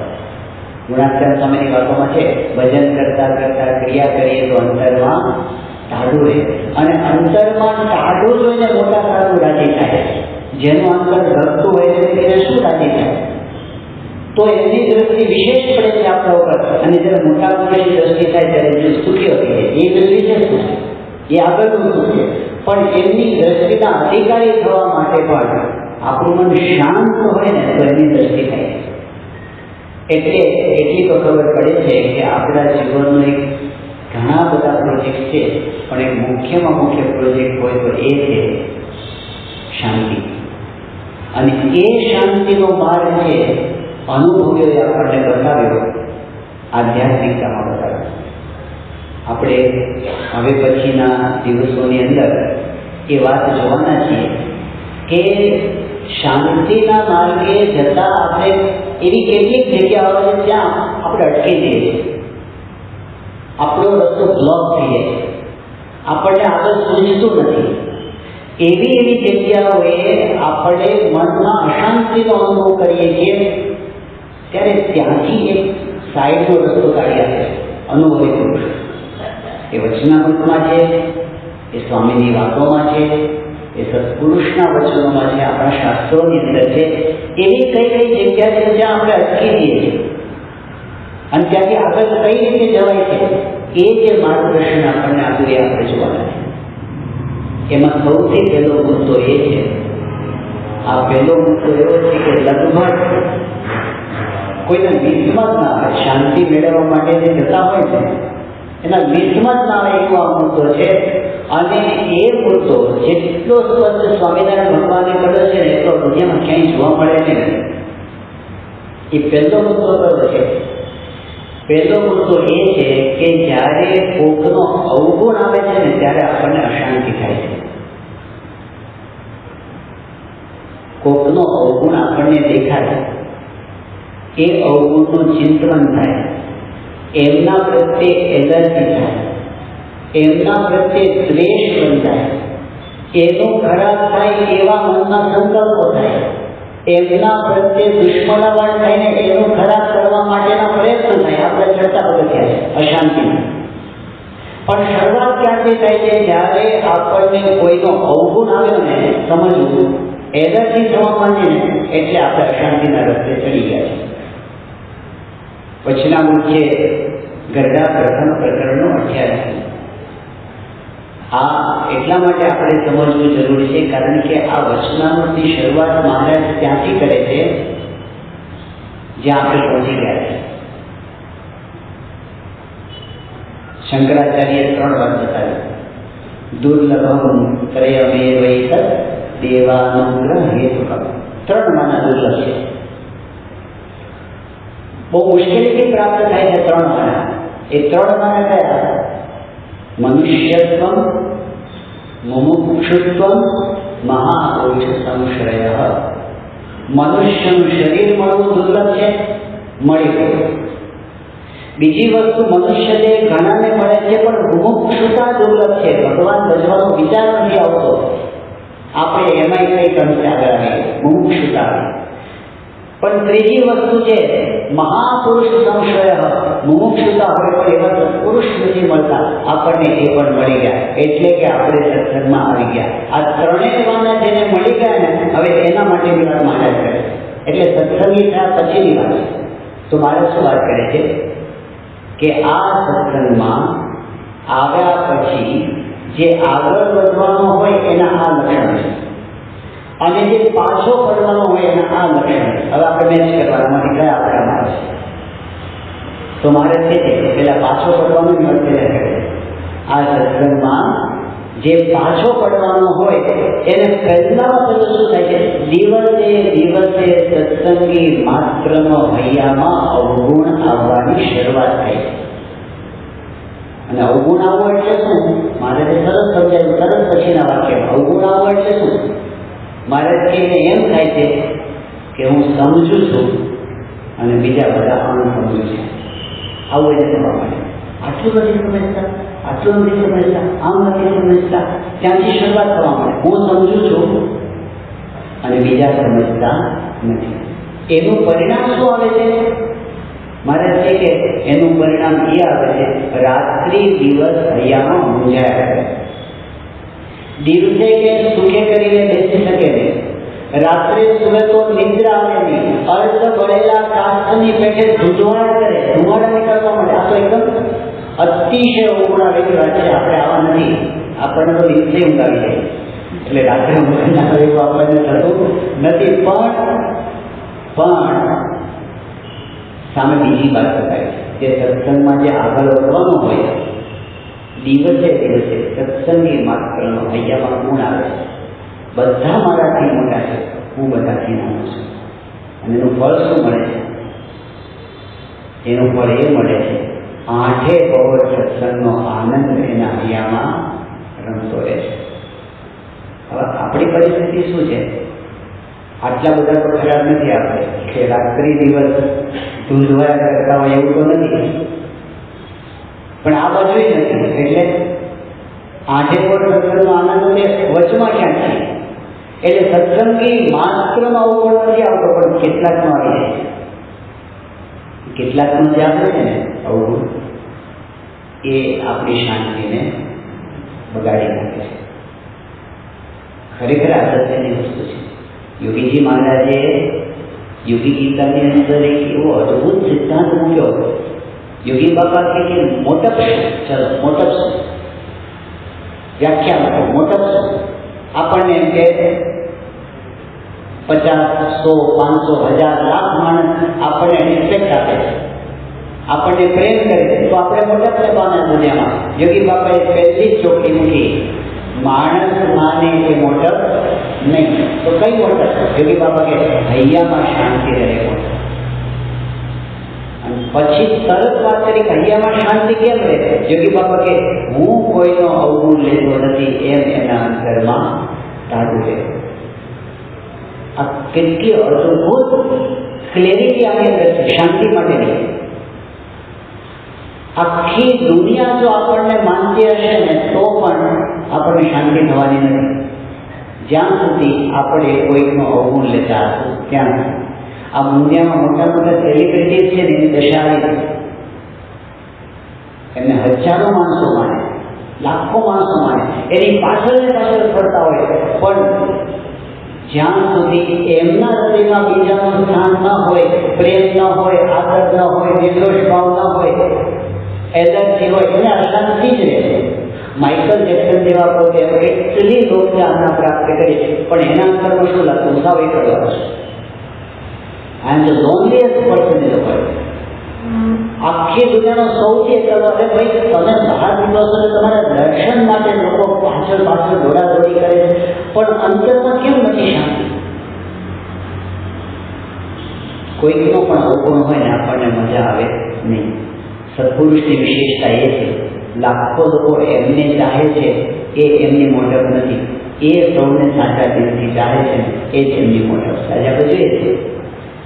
ગુણાત્તમ સ્વામીની વાતોમાં છે, ભજન કરતા કરતા ક્રિયા કરીએ તો અંતરમાં ટાઢું રહે, અને અંતરમાં ટાઢું જોઈને મોટા સાધુ રાજી થાય. જેનું અંતર ધરતું હોય એને શું રાજી થાય? તો એની દ્રષ્ટિ વિશેષ પડે છે આપણા ઉપર, અને જ્યારે મોટા પુરુષની દ્રષ્ટિ થાય ત્યારે જે સુખી હતી એ વિશેષ સુખ, એ આગળનું સુખ છે. પણ એમની દ્રષ્ટિના અધિકારી થવા માટે પણ આપણું મન શાંત હોય ને તો એની દ્રષ્ટિ થાય. એટલે એટલી તો ખબર પડે છે કે આપણા જીવનનો એક ઘણા બધા પ્રોજેક્ટ છે, પણ એક મુખ્યમાં મુખ્ય પ્રોજેક્ટ હોય તો એ છે શાંતિ. અને એ શાંતિનો માર્ગ છે અનુભવીઓએ આપણને બતાવ્યો, આધ્યાત્મિકતામાં બતાવ્યો. આપણે હવે પછીના દિવસોની અંદર એ વાત જોવાના છીએ કે શાંતિના માર્ગે જતા આપણે એવી કેટલીક જગ્યાઓ છે જ્યાં આપણે અટકી જઈએ છીએ, આપણો રસ્તો બ્લોક થઈ જાય છે, આપણને આગળ સૂઝતું નથી. એવી જગ્યાઓએ આપણે મનમાં અશાંતિનો અનુભવ કરીએ છીએ, ત્યારે ત્યાંથી એક સાઈડનો રસ્તો કાઢી આપે અનુભવી પુરુષ. એ વચનામૃતમાં છે, એ સ્વામીની વાતોમાં છે, એ સત્પુરુષના વચનોમાં છે, આપણા શાસ્ત્રોની અંદર છે, એવી કઈ કઈ જગ્યા છે જ્યાં આપણે અટકી જઈએ છીએ અને ત્યાંથી આગળ કઈ રીતે જવાય છે, એ જે માર્ગદર્શન આપણને આપ્યું એ આપણે જોવાના છે. એમાં સૌથી પહેલો મુદ્દો એ છે, આ પહેલો મુદ્દો એવો છે કે લગભગ કોઈને મિસમાં જ ના આવે, શાંતિ મેળવવા માટે જે જતા હોય છે એના મિસમાં જ ના આવે એવો આ મુદ્દો છે. અને એ મુદ્દો જેટલો સ્પષ્ટ સ્વામિનારાયણ ભગવાને કર્યો છે ને એટલો દુનિયામાં ક્યાંય જોવા મળે છે. એ પહેલો મુદ્દો કયો છે? પહેલો મુદ્દો એ છે કે જ્યારે કોકનો અવગુણ આવે છે ને ત્યારે આપણને અશાંતિ થાય છે. કોકનો અવગુણ આપણને દેખાય, એ અવગુણનું ચિંતન થાય, એમના પ્રત્યે એલર્જી થાય, એમના પ્રત્યે દ્વેષ બંધાય, એનું ખરાબ થાય એવા મનના સંકલ્પો થાય, એમના પ્રત્યે દુશ્મનાવટ થઈને એનું ખરાબ કરવા માટેના પ્રયત્ન થાય. આપણે ચડતા પગથિયા છે અશાંતિના. પણ શરૂઆત ક્યાંથી થાય છે? જ્યારે આપણને કોઈનો અવગુણ આવ્યો ને સમજવું, એલર્જી થવા માંડે ને એટલે આપણે અશાંતિના રસ્તે ચડી ગયા છે. પછીના મુખ્ય ગરડા પ્રથમ પ્રકરણનો 28. આ એટલા માટે આપણે સમજવું જરૂરી છે કારણ કે આ વચનામૃતની શરૂઆત મહારાજ ત્યાંથી કરે છે જ્યાં આપણે પહોંચી ગયા છે. શંકરાચાર્ય 3 વાત બતાવી. દુર્લભમ ત્રયમેવૈતત દેવાનુગ્રહ હેતુકમ. 3 માના દુર્લભ છે, બહુ મુશ્કેલીથી પ્રાપ્ત થાય છે 3 માના. એ 3 માના કયા? મનુષ્યત્વ, મુમુક્ષુત્વ, મહાપુરુષ સંશ્રય. મનુષ્યનું શરીર મળવું દુર્લભ છે, મળી ગયું. બીજી વસ્તુ, મનુષ્ય દેહ ઘણાને મળે છે પણ મુમુક્ષુતા દુર્લભ છે, ભગવાન ભજવાનો વિચાર નથી આવતો. આપણે એમાંય કંઈક અંશે આગળ આવીએ, મુમુક્ષુતા. પણ ત્રીજી વસ્તુ છે મહાપુરુષ સંશ્રય. મુમુક્ષુતા હોય પણ એવા પુરુષ નથી મળતા, આપણને એ પણ મળી ગયા, એટલે કે આપણે સત્સંગમાં આવી ગયા. આ ત્રણેય વાના જેને મળી ગયા ને, હવે એના માટેની વાત મહારાજ કરે. એટલે સત્સંગી થયા પછીની વાત. તો મહારાજ શું વાત કરે છે કે આ સત્સંગમાં આવ્યા પછી જે આગળ વધવાનો હોય એના આ લક્ષણ છે, અને જે પાછો પડવાનો હોય એના આ લક્ષણ. હવે આપણે મેચ કરવાના કયા આપણામાં આવે છે? તો મારે છે પેલા પાછો પડવાનું મતભેદ કરે. આ સત્સંગમાં જે પાછો પડવાનો હોય એને પહેલામાં પહેલું શું થાય છે? દિવસે દિવસે સત્સંગી માત્રનો હૈયામાં અવગુણ આવવાની શરૂઆત થાય છે. અને અવગુણ આવવો એટલે શું? મારે સરસ સમજાયું તરત પછીના વાક્યમાં. અવગુણ આવવો એટલે શું? મારે એને એમ થાય છે કે હું સમજું છું અને બીજા બધા અણસમજુ છે. આવું એને થવા માટે આટલું નથી સમજતા, આટલું નથી સમજતા, આમ નથી સમજતા, ત્યાંથી શરૂઆત થવા માટે. હું સમજું છું અને બીજા સમજતા નથી. એનું પરિણામ શું આવે છે? મારે છે કે એનું પરિણામ એ આવે છે, રાત્રિ દિવસ હૈયામાં મૂંઝાયા કરે. દિવસે કે સુખે કરીને બેસી શકે નહીં, રાત્રે સુવે તો નિદ્રા આવે નહીં, અર્ધ ભરેલા કાચની પેટે ધુધવાડ કરે, ધુમાડા નીકળવા માટે. આ તો એકદમ અતિશય ઊંઘના વિગ્રહ છે. આપણે આવા નથી, આપણને તો દિવસે ઊંઘ આવી જાય, એટલે રાત્રે ઊંઘ ના એવું આપણને થતું નથી. પણ સામે બીજી વાત બતાવી છે કે સત્સંગમાં જે આગળ વધવાનું હોય, દિવસે દિવસે સત્સંગી માત્રનો હૈયામાં ગુણ આવે છે. બધા મારાથી મોટા છે, હું બધાથી નાનો છું. અને એનું ફળ શું મળે છે? એનું ફળ એ મળે છે, 8 પહોર સત્સંગનો આનંદ એના હૈયામાં રમતો રહે છે. હવે આપણી પરિસ્થિતિ શું છે? આટલા બધા તો ખરાબ નથી આપણે કે રાત્રિ દિવસ ધૂંધવાયા કરતા હોય, એવું તો નથી. પણ આ બાજુ નથી. એટલે 8 પહોર સત્સંગનો આનંદ છે વચમાં ક્યાંક છે. એટલે સત્સંગી માત્રમાં અવગુણ નથી આવતો, પણ કેટલાકમાં આવી જાય છે. કેટલાકનો જે આપણે છે ને અવગુણ, એ આપણી શાંતિને બગાડી નાખે છે. ખરેખર આદર્શની વસ્તુ છે. યોગીજી મહારાજે યોગી ગીતાની અંદર એક એવો અદભુત સિદ્ધાંત મૂક્યો. યોગી બાપા કે મોટપ શું? ચલો મોટપ શું? વ્યાખ્યા આપો. મોટપ શું? આપણને એમ કે 50, 100, 500, 1000, લાખ માણસ આપણને રિસ્પેક્ટ આપે છે, આપણને પ્રેમ કરે છે, તો આપણે મોટપને પામે દુનિયામાં. યોગી બાપાએ પહેલી જ ચોખી મૂકી, માણસ માને એ મોટપ નહીં. તો કઈ મોટપ? યોગી બાપા કે હૈયામાં શાંતિ રહે મોટપ. અને પછી તરત વાત કરી હૈયામાં શાંતિ કેમ રહે? યોગી બાપા કે હું કોઈનો અવગુણ લેતો નથી એમ એના અંતરમાં ધારું રહે. આ કેટલી અદભુત ક્લેરિટી આની અંદર છે શાંતિ માટેની. આખી દુનિયા જો આપણને માનતી હશે ને તો પણ આપણને શાંતિ થવાની નથી, જ્યાં સુધી આપણે કોઈકનો અવગુણ લેતા હશું ત્યાં. આ દુનિયામાં મોટા મોટા સેલિબ્રિટીઝ છે ને એની દશા આવી, એમને હજારો માણસો માને, લાખો માણસો માને, એની પાછળ ફરતા હોય, પણ જ્યાં સુધી એમના હૃદયમાં બીજાનું સ્થાન ન હોય, પ્રેમ ન હોય, આદર ન હોય, નિર્દોષ ભાવ ન હોય, એલર્જી હોય, એને અશાંતિ જ રહે. માઇકલ જેક્સન જેવા પોતે એટલી લોકચાહના પ્રાપ્ત કરી, પણ એના અંતરમાં શું લાગતું? મુસાફરી કરવા છે. I am the loneliest person in the world. આખી દુનિયાનો સૌથી એકલો. અરે ભાઈ, તમે બહાર નીકળો છો ને તમારા દર્શન માટે લોકો પાછળ પાછળ દોડાદોડી કરે છે, પણ અંતરમાં કેમ નથી શાંતિ? કોઈકનો પણ અવગુણ હોય ને આપણને મજા આવે નહીં. સત્પુરુષની વિશેષતા એ છે, લાખો લોકો એમને ચાહે છે એ એમની મોટપ નથી, એ સૌને સાચા દિલથી ચાહે છે એ જ એમની મોટપ. આજે આપણે જોઈએ છે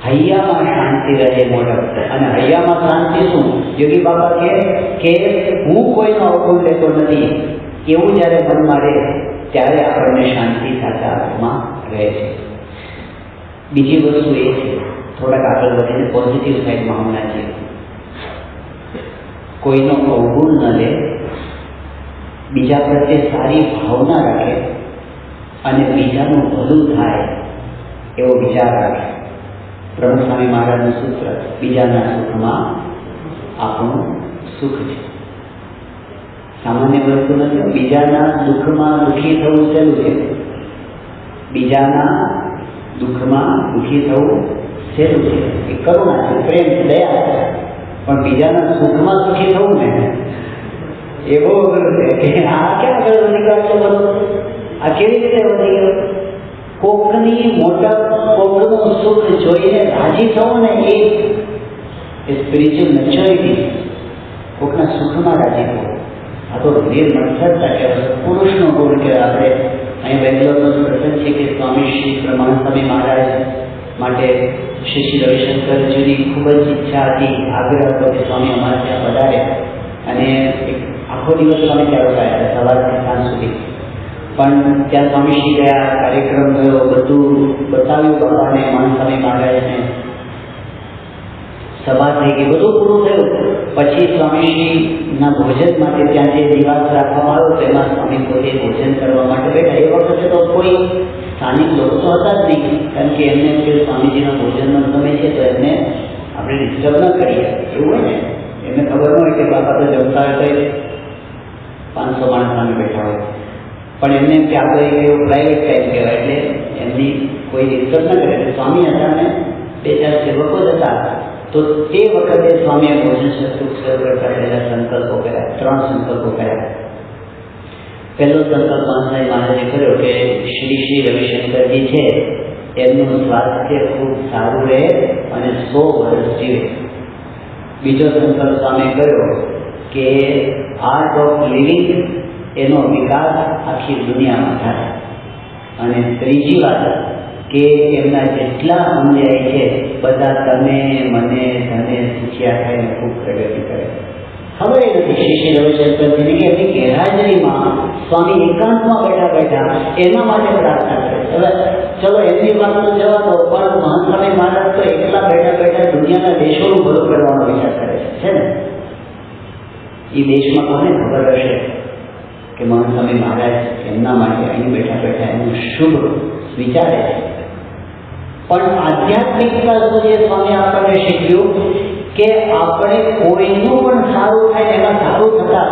હૈયામાં શાંતિ રહે મોટપ. અને હૈયામાં શાંતિ શું? યોગી બાબા કે હું કોઈનો અવગુણ લેતો નથી એવું જ્યારે મનમાં રહે ત્યારે આપણને શાંતિ સાચા અર્થમાં રહે છે. બીજી વસ્તુ એ છે, થોડાક આગળ વધીને પોઝિટિવ સાઈડમાં હમણાં છે, કોઈનો અવગુણ ન લે, બીજા પ્રત્યે સારી ભાવના રાખે અને બીજાનું ભલું થાય એવો વિચાર રાખે. પ્રમુખ સ્વામી મહારાજનું સૂત્ર, બીજાના સુખમાં આપણું સુખ છે. સામાન્ય વસ્તુ નથી. બીજાના દુઃખમાં દુઃખી થવું સહેલું છે, બીજાના દુઃખમાં દુઃખી થવું સહેલું છે. એ કરુણા છે, પ્રેમ છે, દયા છે. પણ બીજાના સુખમાં સુખી થવું ને એવો છે કે આ ક્યાં આગળ વધી ગયો છે બધો? આ કેવી રીતે વધી ગયો? કોકની મોટપ, કોકનું સુખ જોઈને રાજી થવું ને એ સ્પિરિચ્યુઅલ મેચ્યોરિટી. કોકના સુખમાં રાજી થવું, આ તો ધીર મત્સરતા કહેવાય, પુરુષનો ગુણ કહેવાય. આપણે અહીંયા બેંગ્લોરનો પ્રસંગ છે કે સ્વામી શ્રી પ્રમાણ સ્વામી મહારાજ માટે શ્રી શ્રી રવિશંકરજીની ખૂબ જ ઈચ્છા હતી, આગ્રહ હતો કે સ્વામી અમારે ત્યાં પધારે. અને એક આખો દિવસ સ્વામી ત્યાં રોકાયા હતા, સવારથી સાંજ સુધી. પણ ત્યાં સ્વામીશ્રી ગયા, કાર્યક્રમ થયો, બધું બતાવ્યું બાપાને, માન સ્વામી મહારાજને, સભા થઈ ગઈ, બધું પૂરું થયું. પછી સ્વામીશ્રીના ભોજન માટે ત્યાં જે નિવાસ રાખવામાં આવ્યો તેમાં સ્વામી પોતે ભોજન કરવા માટે બેઠા. એ વખતે તો કોઈ સ્થાનિક લોકો તો હતા જ નહીં, કારણ કે એમને કે સ્વામીજીના ભોજનનો સમય છે તો એમને આપણે ડિસ્ટર્બ ન કરીએ એવું હોય ને. એમને ખબર ન હોય કે બાપા તો જમતા હોય તો 500 માણસ સામે બેઠા હોય, પણ એમને એમ કે આ તો એક એવો પ્રાઇવેટ ટાઈમ કહેવાય, એટલે એમની કોઈ ડિસ્ટર્બ ન કરે. સ્વામી હતા ને 2-4 સેવકો જ હતા. તો તે વખતે સ્વામીએ ભોજન શરૂ કરતા પહેલા સંકલ્પો કર્યા, 3 સંકલ્પો કર્યા. પહેલો સંકલ્પ મહાસાઈ મહારાજે કર્યો કે શ્રી શ્રી રવિશંકરજી છે એમનું સ્વાસ્થ્ય ખૂબ સારું રહે અને 100 વર્ષ જીવે. બીજો સંકલ્પ સ્વામીએ કર્યો કે આર્ટ ઓફ લિવિંગ એનો વિકાસ આખી દુનિયામાં થાય. અને ત્રીજી વાત કે એમના જેટલા અનુયાયી છે બધા તમે મને ધને શીખ્યા થાય ને ખૂબ પ્રગતિ કરે. ખબર એ નથી શ્રી શ્રી રવિશંકરજીની કે એમની ગેરહાજરીમાં સ્વામી એકાંતમાં બેઠા બેઠા એના માટે પ્રાર્થના કરે. હવે ચલો એમની વાત તો જવા દો, પણ મહાસ્વામી મહારાજ તો એકલા બેઠા બેઠા દુનિયાના દેશોનું ભલું કરવાનો વિચાર કરે છે ને. એ દેશમાં કોને ખબર હશે કે મહાસ્વામી મહારાજ એમના માટે અહીં બેઠા બેઠા એનું શુભ વિચારે છે. પણ આધ્યાત્મિકતા શું છે? સ્વામી આપણને શીખ્યું કે આપણે કોઈનું પણ સારું થાય એમાં સારું થતા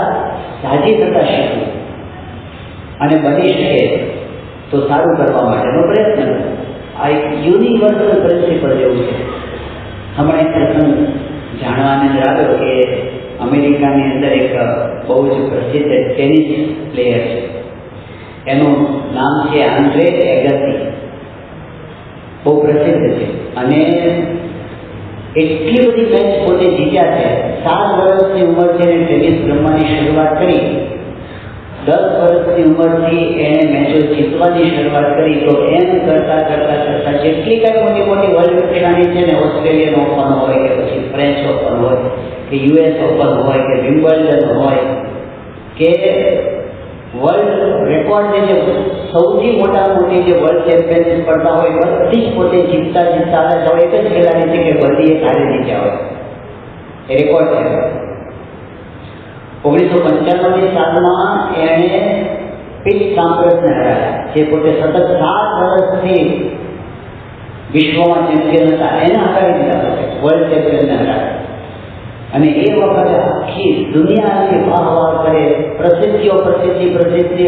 રાજી થતા શીખવું અને બની શકે તો સારું કરવા માટેનો પ્રયત્ન કરવો. આ એક યુનિવર્સલ પ્રિન્સિપલ જેવું છે. હમણાં એક પ્રસંગ જાણવાને જ આવ્યો કે અમેરિકાની અંદર એક બહુ જ પ્રસિદ્ધ ટેનિસ પ્લેયર છે. એનું નામ છે આંદ્રે એગાસી. બહુ પ્રસિદ્ધ છે અને એટલી બધી મેચ પોતે જીત્યા છે. 7 વર્ષની ઉંમર છે અને ટેનિસ રમવાની શરૂઆત કરી. 10 વર્ષની ઉંમરથી એણે મેચો જીતવાની શરૂઆત કરી. તો એમ કરતાં કરતાં કરતાં જેટલી કાંઈ મોટી મોટી વર્લ્ડ કક્ષાની છે ને, ઓસ્ટ્રેલિયન ઓપન હોય કે પછી ફ્રેન્ચ ઓપન હોય કે US ઓપન હોય કે વિમ્બલ્ડન હોય કે વર્લ્ડ રેકોર્ડની જે સૌથી મોટી જે વર્લ્ડ ચેમ્પિયનશિપ સ્પર્ધા હોય બધી જ પોતે જીતતા આવ્યા હોય. એક જ ખેલાડી છે કે બધી એક હારે જીત્યા હોય. એ રેકોર્ડ છે. 1995ની સાલમાં એણે પીટ સામ્પ્રસને હરાવ્યા, જે પોતે સતત 7 વર્ષથી વિશ્વમાં ચેમ્પિયન હતા. એને હરાવી દીધા પોતે, વર્લ્ડ ચેમ્પિયનને હરાવ્યા. અને એ વખતે આખી દુનિયાની વાહ કરે, પ્રસિદ્ધિ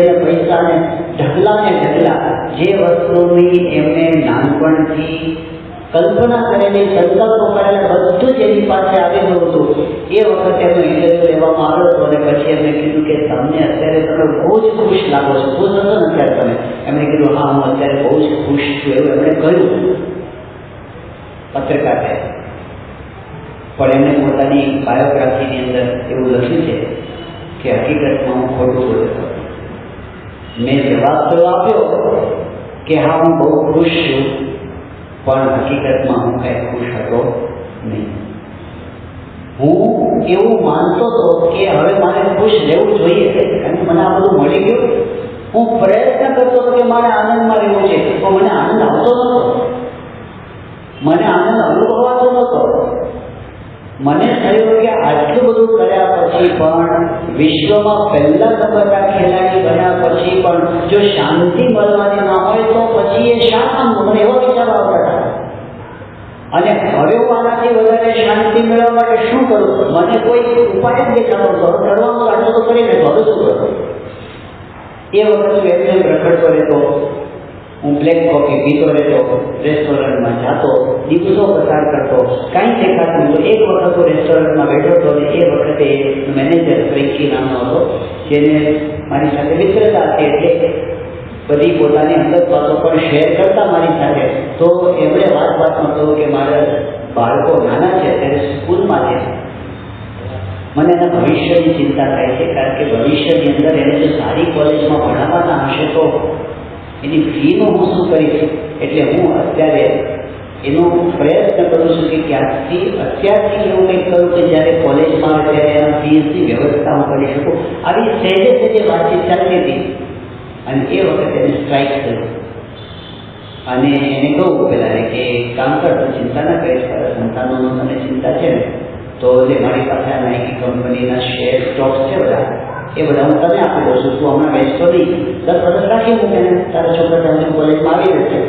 અને પૈસાને ઢગલા જે વસ્તુની એમને નાનપણથી કલ્પના કરેલી, સંકલ્પો કરેલા બધું જ એની પાસે આવી ગયું હતું. એ વખતે એમનો ઇન્ટરવ્યુ લેવામાં આવ્યો હતો અને પછી એમને કીધું કે તમને અત્યારે તમે બહુ જ ખુશ લાગો છો. ખુશ હતો ને અત્યારે તમે? એમણે કીધું હા, હું અત્યારે બહુ જ ખુશ છું, એવું એમણે કહ્યું પત્રકારે. પણ એમણે પોતાની બાયોગ્રાફીની અંદર એવું લખ્યું છે કે હકીકતમાં હું ખોટું બોલ્યો. મેં જવાબ તો આપ્યો કે હા, હું બહુ ખુશ છું, પણ હકીકતમાં હું કાંઈ ખુશ હતો નહીં. હું એવું માનતો હતો કે હવે મારે ખુશ રહેવું જોઈએ, કારણ કે મને આ બધું મળી ગયું. હું પ્રયત્ન કરતો હતો કે મારે આનંદમાં રહેવું છે, પણ મને આનંદ આવતો નહોતો, મને આનંદ અનુભવાતો નહોતો. મને થયું કે આટલું બધું કર્યા પછી પણ, વિશ્વમાં પહેલા નંબરના ખેલાડી બન્યા પછી પણ જો શાંતિ મળવાની ના હોય તો પછી એ શા કામનું? મને એવો વિચાર આવતા હતા. અને હવે હું આનાથી વધારે શાંતિ મેળવવા માટે શું કરું? મને કોઈ ઉપાય જ દેખાતો હતો. કરવાનું આટલું તો કરી લેતો, હવે શું કરું? એ વખત એમને રખડતો રહેતો, હું બ્લેક કોફી પીતો રહેતો, રેસ્ટોરન્ટમાં જતો, દિવસો પસાર કરતો, કાંઈ દેખાતું નહોતું. એક વખત હું રેસ્ટોરન્ટમાં બેઠો હતો અને એ વખતે મેનેજર ફ્રેન્કી નામનો હતો, જેને મારી સાથે મિત્રતા હતી, એટલે બધી પોતાની અંગત વાતો પણ શેર કરતા મારી સાથે. તો એમણે વાતમાં કહ્યું કે મારા બાળકો નાના છે, અત્યારે સ્કૂલમાં છે, મને એના ભવિષ્યની ચિંતા થાય છે, કારણ કે ભવિષ્યની અંદર એને જો સારી કોલેજમાં ભણાવવાના હશે તો એની ફીનું હું શું કરીશ? એટલે હું અત્યારે એનો પ્રયત્ન કરું છું કે અત્યારથી એવું કંઈક કરું કે જ્યારે કોલેજમાં આવે ત્યારે એના ફીસની વ્યવસ્થા હું કરી શકું. આવી સહેજે વાતચીત ચાલતી હતી અને એ વખતે એને સ્ટ્રાઇક થયું અને એને કહું પેલા કે કામ કર, તો ચિંતા ના કરીશ, તારા સંતાનોનો તને ચિંતા છે ને, તો જે મારી પાસે આ નાઇકી કંપનીના શેર સ્ટોક્સ છે બધા, એ બધા હું તને આપી દઉં છું. તું હમણાં વેચતો નહીં, 10 વર્ષ રાખી મૂકે ને, તારા છોકરા ત્યાં કોલેજમાં આવી રહેશે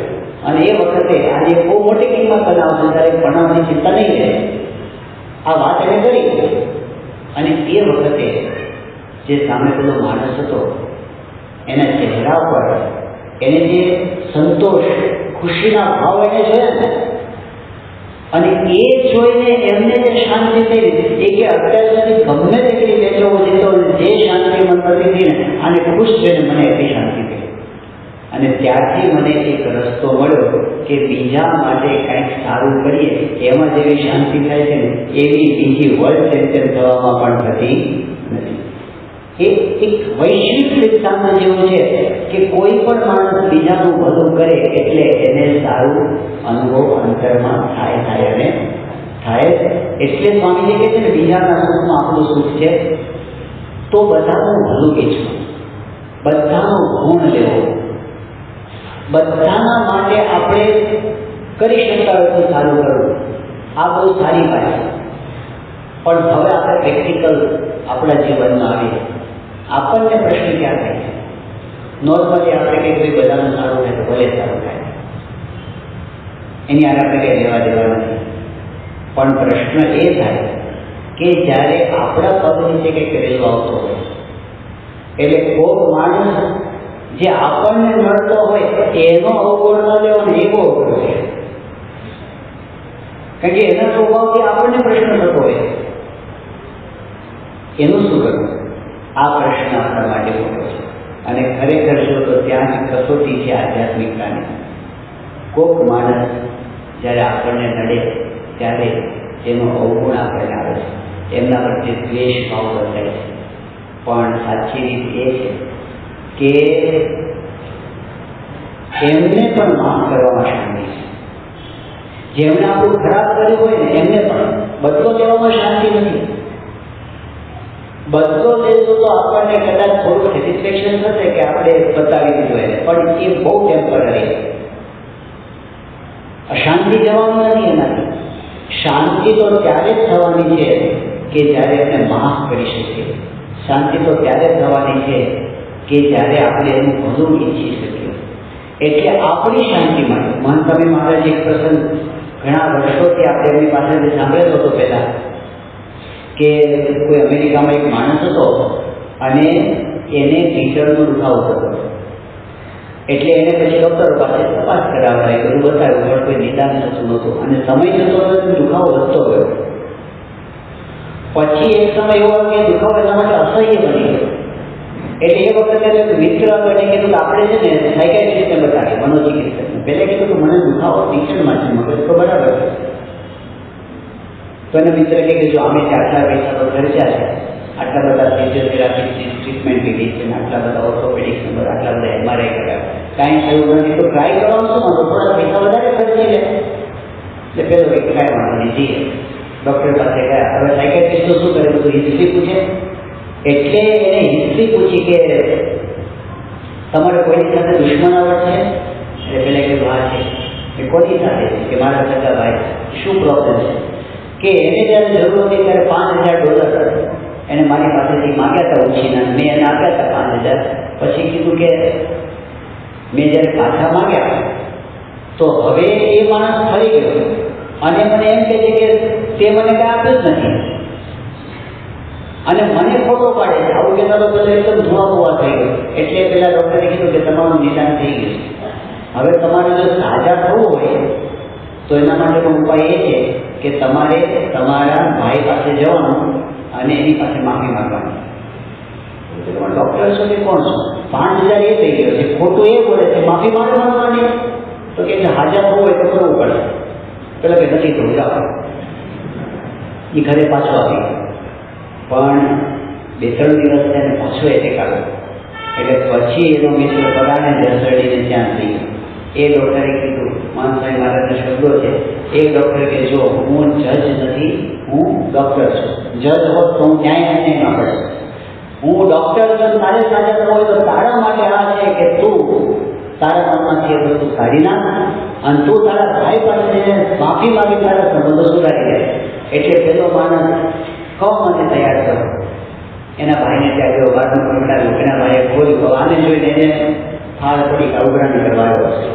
અને એ વખતે આજે બહુ મોટી કિંમત બનાવશે, તારે ભણાવવાની ચિંતા નહીં રહે. આ વાત એને કરી અને એ વખતે જે સામે પેલો માણસ હતો એના ચહેરા પર એને જે સંતોષ, ખુશીના ભાવ એને જોયા ને, અને એ જોઈને એમને જે શાંતિ થઈ એ કે અત્યાર સુધી ગમે તેટલી વેચો જીતો જે શાંતિ મને નથી ને, આને ખુશ જોઈને મને એટલી શાંતિ થઈ. અને ત્યારથી મને એક રસ્તો મળ્યો કે બીજા માટે કંઈક સારું કરીએ, એમાં જેવી શાંતિ થાય છે ને એવી બીજી વર્લ્ડ ચેમ્પિયન થવામાં પણ થતી નથી. એ એક વૈશ્વિક સિદ્ધાંત જેવું છે કે કોઈ પણ માણસ બીજાનું ભલું કરે એટલે એને સારું અનુભવ અંતરમાં થાય. એટલે સ્વામીજી કહે છે ને, બીજાના સુખમાં આપણું સુખ છે. તો બધાનું ભલું ઈચ્છવું, બધાનો ગુણ લેવો, બધાના માટે આપણે કરી શકતા હોય તો સારું કરવું, આ બહુ સારી વાત છે. પણ હવે આપણે પ્રેક્ટિકલ આપણા જીવનમાં આવીએ. આપણને પ્રશ્ન ક્યાં થાય છે? નોર્મલી આપણે કંઈ કોઈ બધાનું સારું થાય તો ભલે સારું થાય, એની આગળ આપણે કંઈ લેવા દેવા નથી. પણ પ્રશ્ન એ થાય કે જ્યારે આપણા પગ નીચે કંઈક કરેલું આવતો હોય, એટલે કોઈક માણસ જે આપણને નડતો હોય એનો અવગુણ ન લેવાનો એવો અવગુણ છે. કારણ કે એના સ્વભાવથી આપણને પ્રશ્ન થતો હોય, એનું શું કરવું? આ પ્રશ્ન આપણા માટે મોટો છે. અને ખરેખર જો તો ત્યાં જ કસોટી છે આધ્યાત્મિકતાની. કોઈક માણસ જ્યારે આપણને નડે ત્યારે એનો અવગુણ આપણને આવે છે, એમના પ્રત્યે દ્વેષ ભાવ બદલાય છે. પણ સાચી રીત એ છે કે એમને પણ માફ કરવામાં શાંતિ છે. જેમણે આપણું ખરાબ કર્યું હોય ને એમને પણ બદલો લેવામાં શાંતિ નથી. બદલો લેશું તો આપણને કદાચ થોડું સેટિસ્ફેક્શન થશે કે આપણે બતાવી દીધું એને, પણ એ બહુ ટેમ્પરરી. અશાંતિ જવાનું નથી એનાથી. શાંતિ તો ત્યારે જ થવાની છે કે જ્યારે એને માફ કરી શકીએ. શાંતિ તો ત્યારે જ થવાની છે કે જ્યારે આપણે એનું ભલું ઈચ્છી શકીએ. એટલે આપણી શાંતિ માટે મહંત સ્વામી મહારાજ એક પ્રસંગ ઘણા વર્ષોથી આપણે એમની પાસેથી સાંભળેલો હતો પહેલાં, કે કોઈ અમેરિકામાં એક માણસ હતો અને એને ટીચરનો દુખાવો થતો. એટલે એને પછી ડૉક્ટરો પાસે તપાસ કરાવવા એ બધું બતાવ્યું, પણ કોઈ નિદાન થતું નહોતું. અને સમય જતો દુખાવો વધતો ગયો. પછી એક સમય એવો કે દુખાવો એના માટે અસહ્ય બની ગયો. એટલે એ વખતે મિત્ર બની કીધું કે આપણે છે ને સાયકાઇટ્રિસ્ટને બતાવીએ, મનોચિકિત્સકને. પહેલાં કીધું કે મને દુખાવો ટીચરમાં છે, મગજ તો બરાબર છે. તો એને મિત્ર કહે કે જો અમે આટલા પૈસા તો ખર્ચા છે, આટલા બધા ફિઝિયોથેરાપી ટ્રીટમેન્ટ લીધી છે, આટલા બધા ઓર્થોપેડિક્સ નંબર, આટલા બધા MRI કર્યા, કાંઈ થયું નથી, તો ટ્રાય કરવાનું શું વાંધો? થોડા પૈસા વધારે ખર્ચી લે. એટલે પેલો કે કાંઈ વાંધો નહીં, જઈએ ડૉક્ટર પાસે ગયા. હવે સાયકાઇટ્રિસ્ટ શું કરે? બધું હિસ્ટ્રી પૂછે. એટલે એને હિસ્ટ્રી પૂછી કે તમારે કોઈની સાથે દુશ્મનાવટ છે? એટલે પેલા કીધું હા છે. એ કોની સાથે છે? કે મારા સગા ભાઈ. શું પ્રોબ્લેમ છે? કે એને જ્યારે જરૂર હતી ત્યારે $5,000 એને મારી પાસેથી માગ્યા હતા ઉછીના. મેં એને આપ્યા હતા 5,000. પછી કીધું કે મેં જ્યારે પાછા માગ્યા તો હવે એ માણસ ફરી ગયો અને મને એમ કહે છે કે તે મને કાંઈ આપ્યું જ નથી અને મને ખોટો પાડે છે. આવું કહેતા તો પેલા એકદમ ધુઆ થઈ ગયો. એટલે પેલા ડૉક્ટરે કીધું કે તમારું નિદાન થઈ ગયું. હવે તમારે જો સાજા થવું હોય તો એના માટેનો ઉપાય એ છે કે તમારે તમારા ભાઈ પાસે જવાનું અને એની પાસે માફી માંગવાની. ડૉક્ટર છો કે કોણ છો? 5,000 એ થઈ ગયો છે, ખોટું એ બોલે છે, માફી માંગવાની. તો કે હાજર થવું હોય તો કરવું પડે. પેલા કે નથી થવું, જાઓ. એ ઘરે પાછો આવી ગયો. પણ 2-3 દિવસ તેને પાછો એટેક આવ્યો. એટલે પછી એનો મિત્ર પરાણે જસડીને ત્યાં થઈ ગયો. એ ડૉક્ટરે કીધું, મહંત સ્વામી મહારાજના શબ્દો છે, એક ડૉક્ટર કે જો હું જજ નથી, હું ડૉક્ટર છું. જજ હોત તો હું ન્યાયમાં પડે. હું ડૉક્ટર છું. તારે સાજા થવું હોય તો તારા માટે આ છે કે તું તારા મનમાંથી એ વસ્તુ કાઢી નાખ અને તું તારા ભાઈ પાસે માફી માગી તારા સંબંધો સુધારી દે. એટલે પેલો માણસ કૌમને તૈયાર કરો. એના ભાઈને ત્યાં ગયો, બહારનું પકડાવ્યું. એના ભાઈએ ખોલ્યું. આને જોઈને એને ફાળ પડી કે ઉઘરાણી કરવા આવ્યો છે.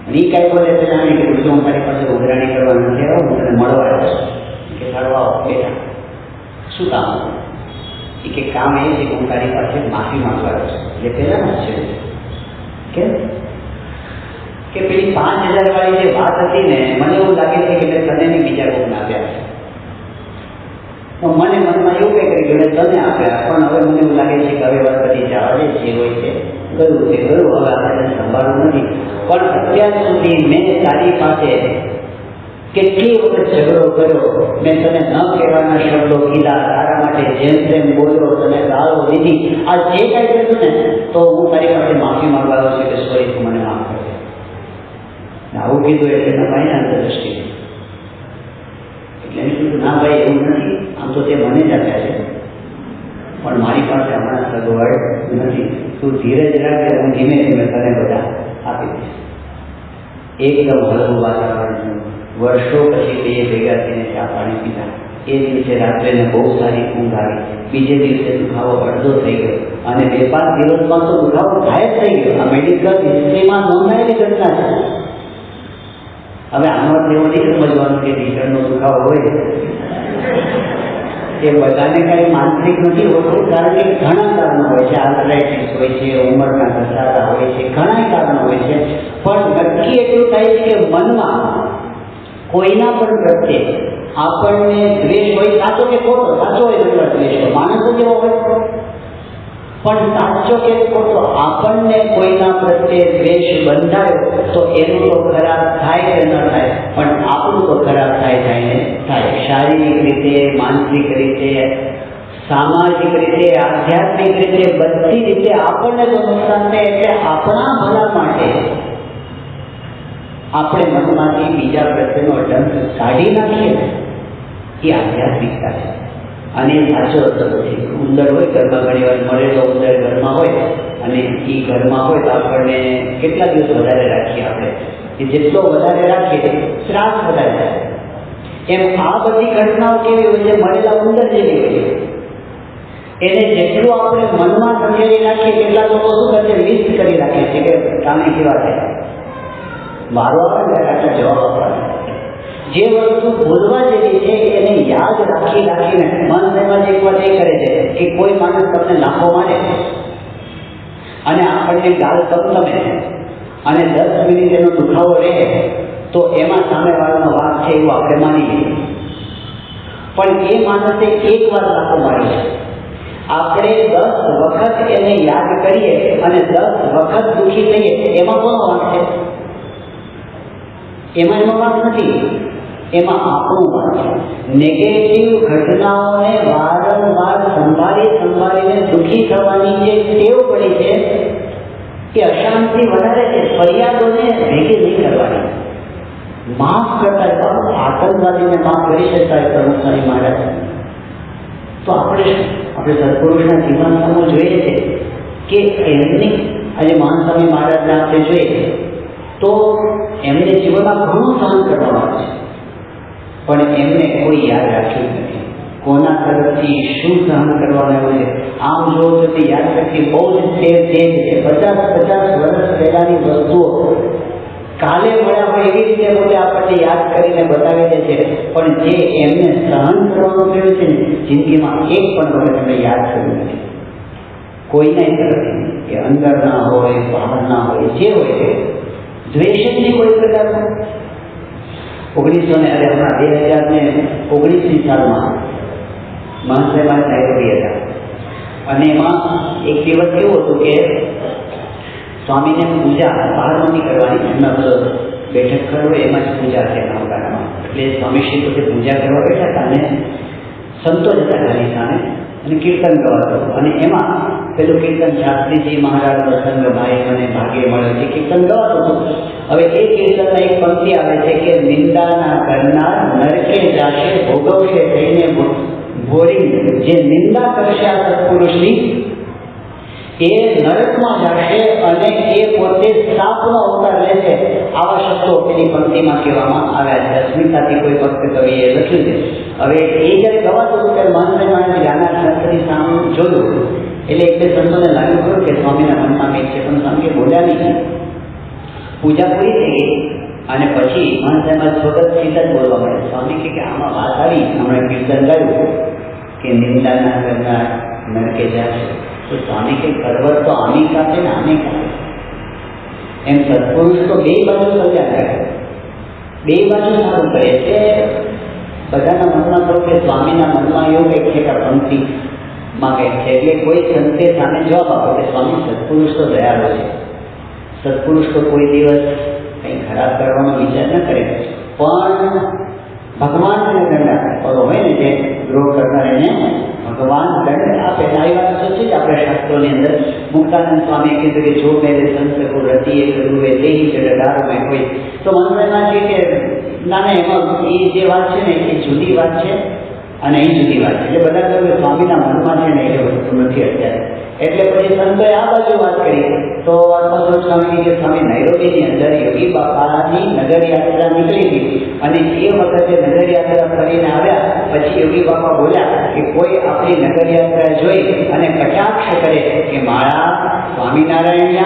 અને એ કાંઈ બોલે તો જાણે કે બીજું હું તારી પાસે ઉઘરાણી કરવા નથી આવ્યો, હું તને મળવા આવ્યો છું. કે સારું આવો બેટા, શું કામ? એ કે કામ એ છે કે હું તારી પાસે માફી માંગવા આવ્યો છું. એટલે પહેલાં જ છે કે પેલી 5,000 વાળી જે વાત હતી ને, મને એવું લાગે છે કે મેં તને નહીં બીજા કોઈને આપ્યા છે. તો મને મનમાં એવું કંઈ કરી ગયું, તને આપ્યા. પણ હવે મને એવું લાગે છે કે હવે વાત બધી જવા દે, જે હોય છે ગયું છે ગયું, હવે આપણે સંભાળવું નથી. પણ અત્યાર સુધી મેં તારી પાસે કેટલી વખત ઝઘડો કર્યો, મેં તને ન કહેવાના શબ્દો કીધા, તારા માટે જેમ તેમ બોલ્યો, તને ગાળો દીધી. આ જે કાંઈ કર્યું ને, તો હું તારી પાસે માફી માંગવાનો છું કે સોરી, તું મને માફ કરજે. આવું કીધું એટલે એના ભાઈને અંતરદ્રષ્ટિ. એટલે એમ કીધું, ના ભાઈ એવું નથી, આમ તો તે મને જ આપ્યા છે, પણ મારી પાસે હમણાં સગવડ નથી. તું ધીરજ રાખજે, હું ધીમે ધીમે તને બધા આપી દઈશ. એકદમ હળવું વાતાવરણ. વર્ષો પછી બે ભેગા થઈને ચા પાણી પીધા. એ દિવસે રાત્રે બહુ સારી ઊંઘ આવી. બીજે દિવસે દુખાવો અડધો થઈ ગયો અને 2-5 દિવસમાં તો દુખાવો ગાયબ થઈ ગયો. આ મેડિકલ હિસ્ટ્રીમાં નોંધાયેલી ઘટના છે. હવે આનો અર્થ એવો નહીં સમજવાનું કે ઢીકણનો દુખાવો હોય એ બધાને કઈ માનસિક નથી હોતું, કારણ કે ઘણા કારણો હોય છે. આર્થરાઇટિસ હોય છે, ઉંમરના ઘસારા હોય છે, ઘણા કારણો હોય છે. પણ નક્કી એટલું થાય છે કે મનમાં કોઈના પણ પ્રત્યે આપણને દ્વેષ હોય, સાચો કે ખોટો, સાચો હોય તો દ્વેષ માણસો જેવો હોય, પણ સાચો કે ખોટો આપણને કોઈના પ્રત્યે દ્વેષ બંધાયો તો એનું તો ખરાબ થાય કે ન થાય, પણ આપણું તો ખરાબ થાય ને થાય. શારીરિક રીતે, માનસિક રીતે, સામાજિક રીતે, આધ્યાત્મિક રીતે, બધી રીતે આપણને તો નુકસાન થાય. એટલે આપણા ભલા માટે આપણે મનમાંથી બીજા પ્રત્યેનો ડંખ કાઢી નાખીએ એ આધ્યાત્મિકતા છે. અને એ સાચો અર્થ છે. ઉંદર હોય ઘરમાં, ઘણી વાર મળેલો ઉંદર ઘરમાં હોય અને એ ઘરમાં હોય તો આપણને કેટલા દિવસ વધારે રાખીએ આપણે, કે જેટલો વધારે રાખીએ ત્રાસ વધારે થાય. એમ આ બધી ઘટનાઓ કેવી હોય છે? મળેલા ઉંદર જેવી હોય છે. એને જેટલું આપણે મનમાં સંજેરી રાખીએ, કેટલા લોકો શું કરે છે? લિસ્ટ કરી રાખે છે કે કામે કેવા થાય, મારો આપણે જવાબ આપવાનો. જે વસ્તુ ભૂલવા જેવી છે એને યાદ રાખીને મન એમાં એક વાત એ કરે છે કે કોઈ માણસ તમને લાફો મારે અને આપણને ગાલ તમતમે અને 10 મિનિટ એનો દુખાવો રહે તો એમાં સામેવાળાનો વાંક છે એવું આપણે માની લઈએ. પણ એ માણસે એક વાર લાફો માર્યો છે, આપણે 10 વખત એને યાદ કરીએ અને 10 વખત દુઃખી થઈએ, એમાં કોનો વાંક છે? એમાં એનો વાંક નથી, એમાં આપણું વાંક છે. નેગેટિવ ઘટનાઓને વારંવાર સંભાળીને દુઃખી થવાની જે ટેવ પડી છે કે અશાંતિ વધારે છે. ફરિયાદોને ભેગી નહીં કરવાની, માફ કરતા. આતંકવાદીને માફ કરી શકાય પ્રમુખ સ્વામી મહારાજ, તો આપણે સત્પુરુષના જીવનમાં જોઈએ છે કે એમની આજે મહાન સ્વામી મહારાજને આપણે જોઈએ તો એમને જીવનમાં ઘણું સહન કરવામાં આવે છે, પણ એમને કોઈ યાદ રાખ્યું નથી કોના તરફથી શું સહન કરવાનું હોય છે. આમ જો તો યાદ શક્તિ બહુ જ તેજ છે. 50 વર્ષ પહેલાની વસ્તુઓ કાલે મળ્યા હોય એવી રીતે પોતે આપણને યાદ કરીને બતાવી દે છે. પણ જે એમને સહન કરવાનું થયું છે ને, જિંદગીમાં એક પણ વખત એમને યાદ કર્યું નથી. કોઈના તરફથી એ અંદરના હોય, બહારના હોય, જે હોય છે દ્વેષ જ નહીં કોઈ પ્રકારનો. 2019ની સાલમાં મહાસાહેબ નાયરોબી હતા અને એમાં એક દિવસ એવું હતું કે સ્વામીને પૂજા બહાર નથી કરવાની, એમના બધો બેઠક ખરો એમાં જ પૂજા છે નવકારામાં. એટલે સ્વામીશ્રી પોતે પૂજા કરવા બેઠા હતા અને સંતો જ હતા ઘરની સામે અને કીર્તન ગવાતો. અને એમાં પેલું કીર્તન શાસ્ત્રીજી મહારાજનો સંગભાઈ મને ભાગે મળ્યો છે કીર્તન ગવાતું હતું. હવે એ કીર્તનમાં એક પંક્તિ આવે છે કે નિંદાના કરનાર નરકે જાશે ભોગવશે થઈને ભોરી. જે નિંદા કરશે આ સત્પુરુષની એ નરકમાં જશે અને એ પોતે સાપનો અવતાર લેશે. આવા શબ્દો એની પંક્તિમાં કહેવામાં આવ્યા છે. અસ્મિતાથી કોઈ ભક્ત કવિએ લખ્યું છે. હવે એ જ્યારે ગવાતું હતું ત્યારે મહાનભાઈ ગાનાર સંતની સામે જોયું એટલે એક બે સંતોને લાગ્યું ખરું કે સ્વામીના મનમાં કંઈક છે, પણ સ્વામી બોલ્યા નહીં. પૂજા પૂરી થઈ ગઈ અને પછી મહાનભાઈમાં સ્વગતથી જ બોલવા મળે. સ્વામી કે આમાં વાત આવી, હમણાં કીર્તન ગાયું કે નિંદાના કરનાર નરકે જશે. તો સ્વામી કે કરવર તો આની સાથે ને આની સાથે. એમ સત્પુરુષ તો બે બાજુ સજા કરે, બે બાજુ સારું કરે છે. બધાના મનમાં કહું કે સ્વામીના મનમાં એવું કંઈક છે કે પંક્તિમાં કંઈક છે. એટલે કોઈ સંતે સામે જવાબ આપો કે સ્વામી સત્પુરુષ તો દયાળુ છે, સત્પુરુષ તો કોઈ દિવસ કંઈ ખરાબ કરવાનો વિચાર ન કરે, પણ ભગવાનને દંડ આપે હોય ને જે દ્રોહ કરનાર એને ભગવાન દંડ આપે. આવી વાત તો છે જ આપણે શાસ્ત્રોની અંદર. મુક્તાનંદ સ્વામીએ કીધું કે જો મેરે સંત કો રતિએ કરું એ દેહી છે ડર મેં કોઈ. તો મનમાં છે કે ના એમાં એ જે વાત છે ને એ જુદી વાત છે અને એ જુદી વાત છે. એટલે બધા કહ્યું સ્વામીના મનમાં છે ને એ વસ્તુ નથી અત્યારે. એટલે પછી સંતોએ આ બાજુ વાત કરી. તો આત્મસ્વરૂપ સ્વામી કે સ્વામી નૈરોબીની અંદર યોગી બાપાની નગર યાત્રા નીકળી હતી અને એ વખતે નગર યાત્રા ફરીને આવ્યા પછી યોગી બાપા બોલ્યા કે કોઈ આપણી નગર યાત્રા જોઈ અને કટાક્ષ કરે કે મારા સ્વામિનારાયણ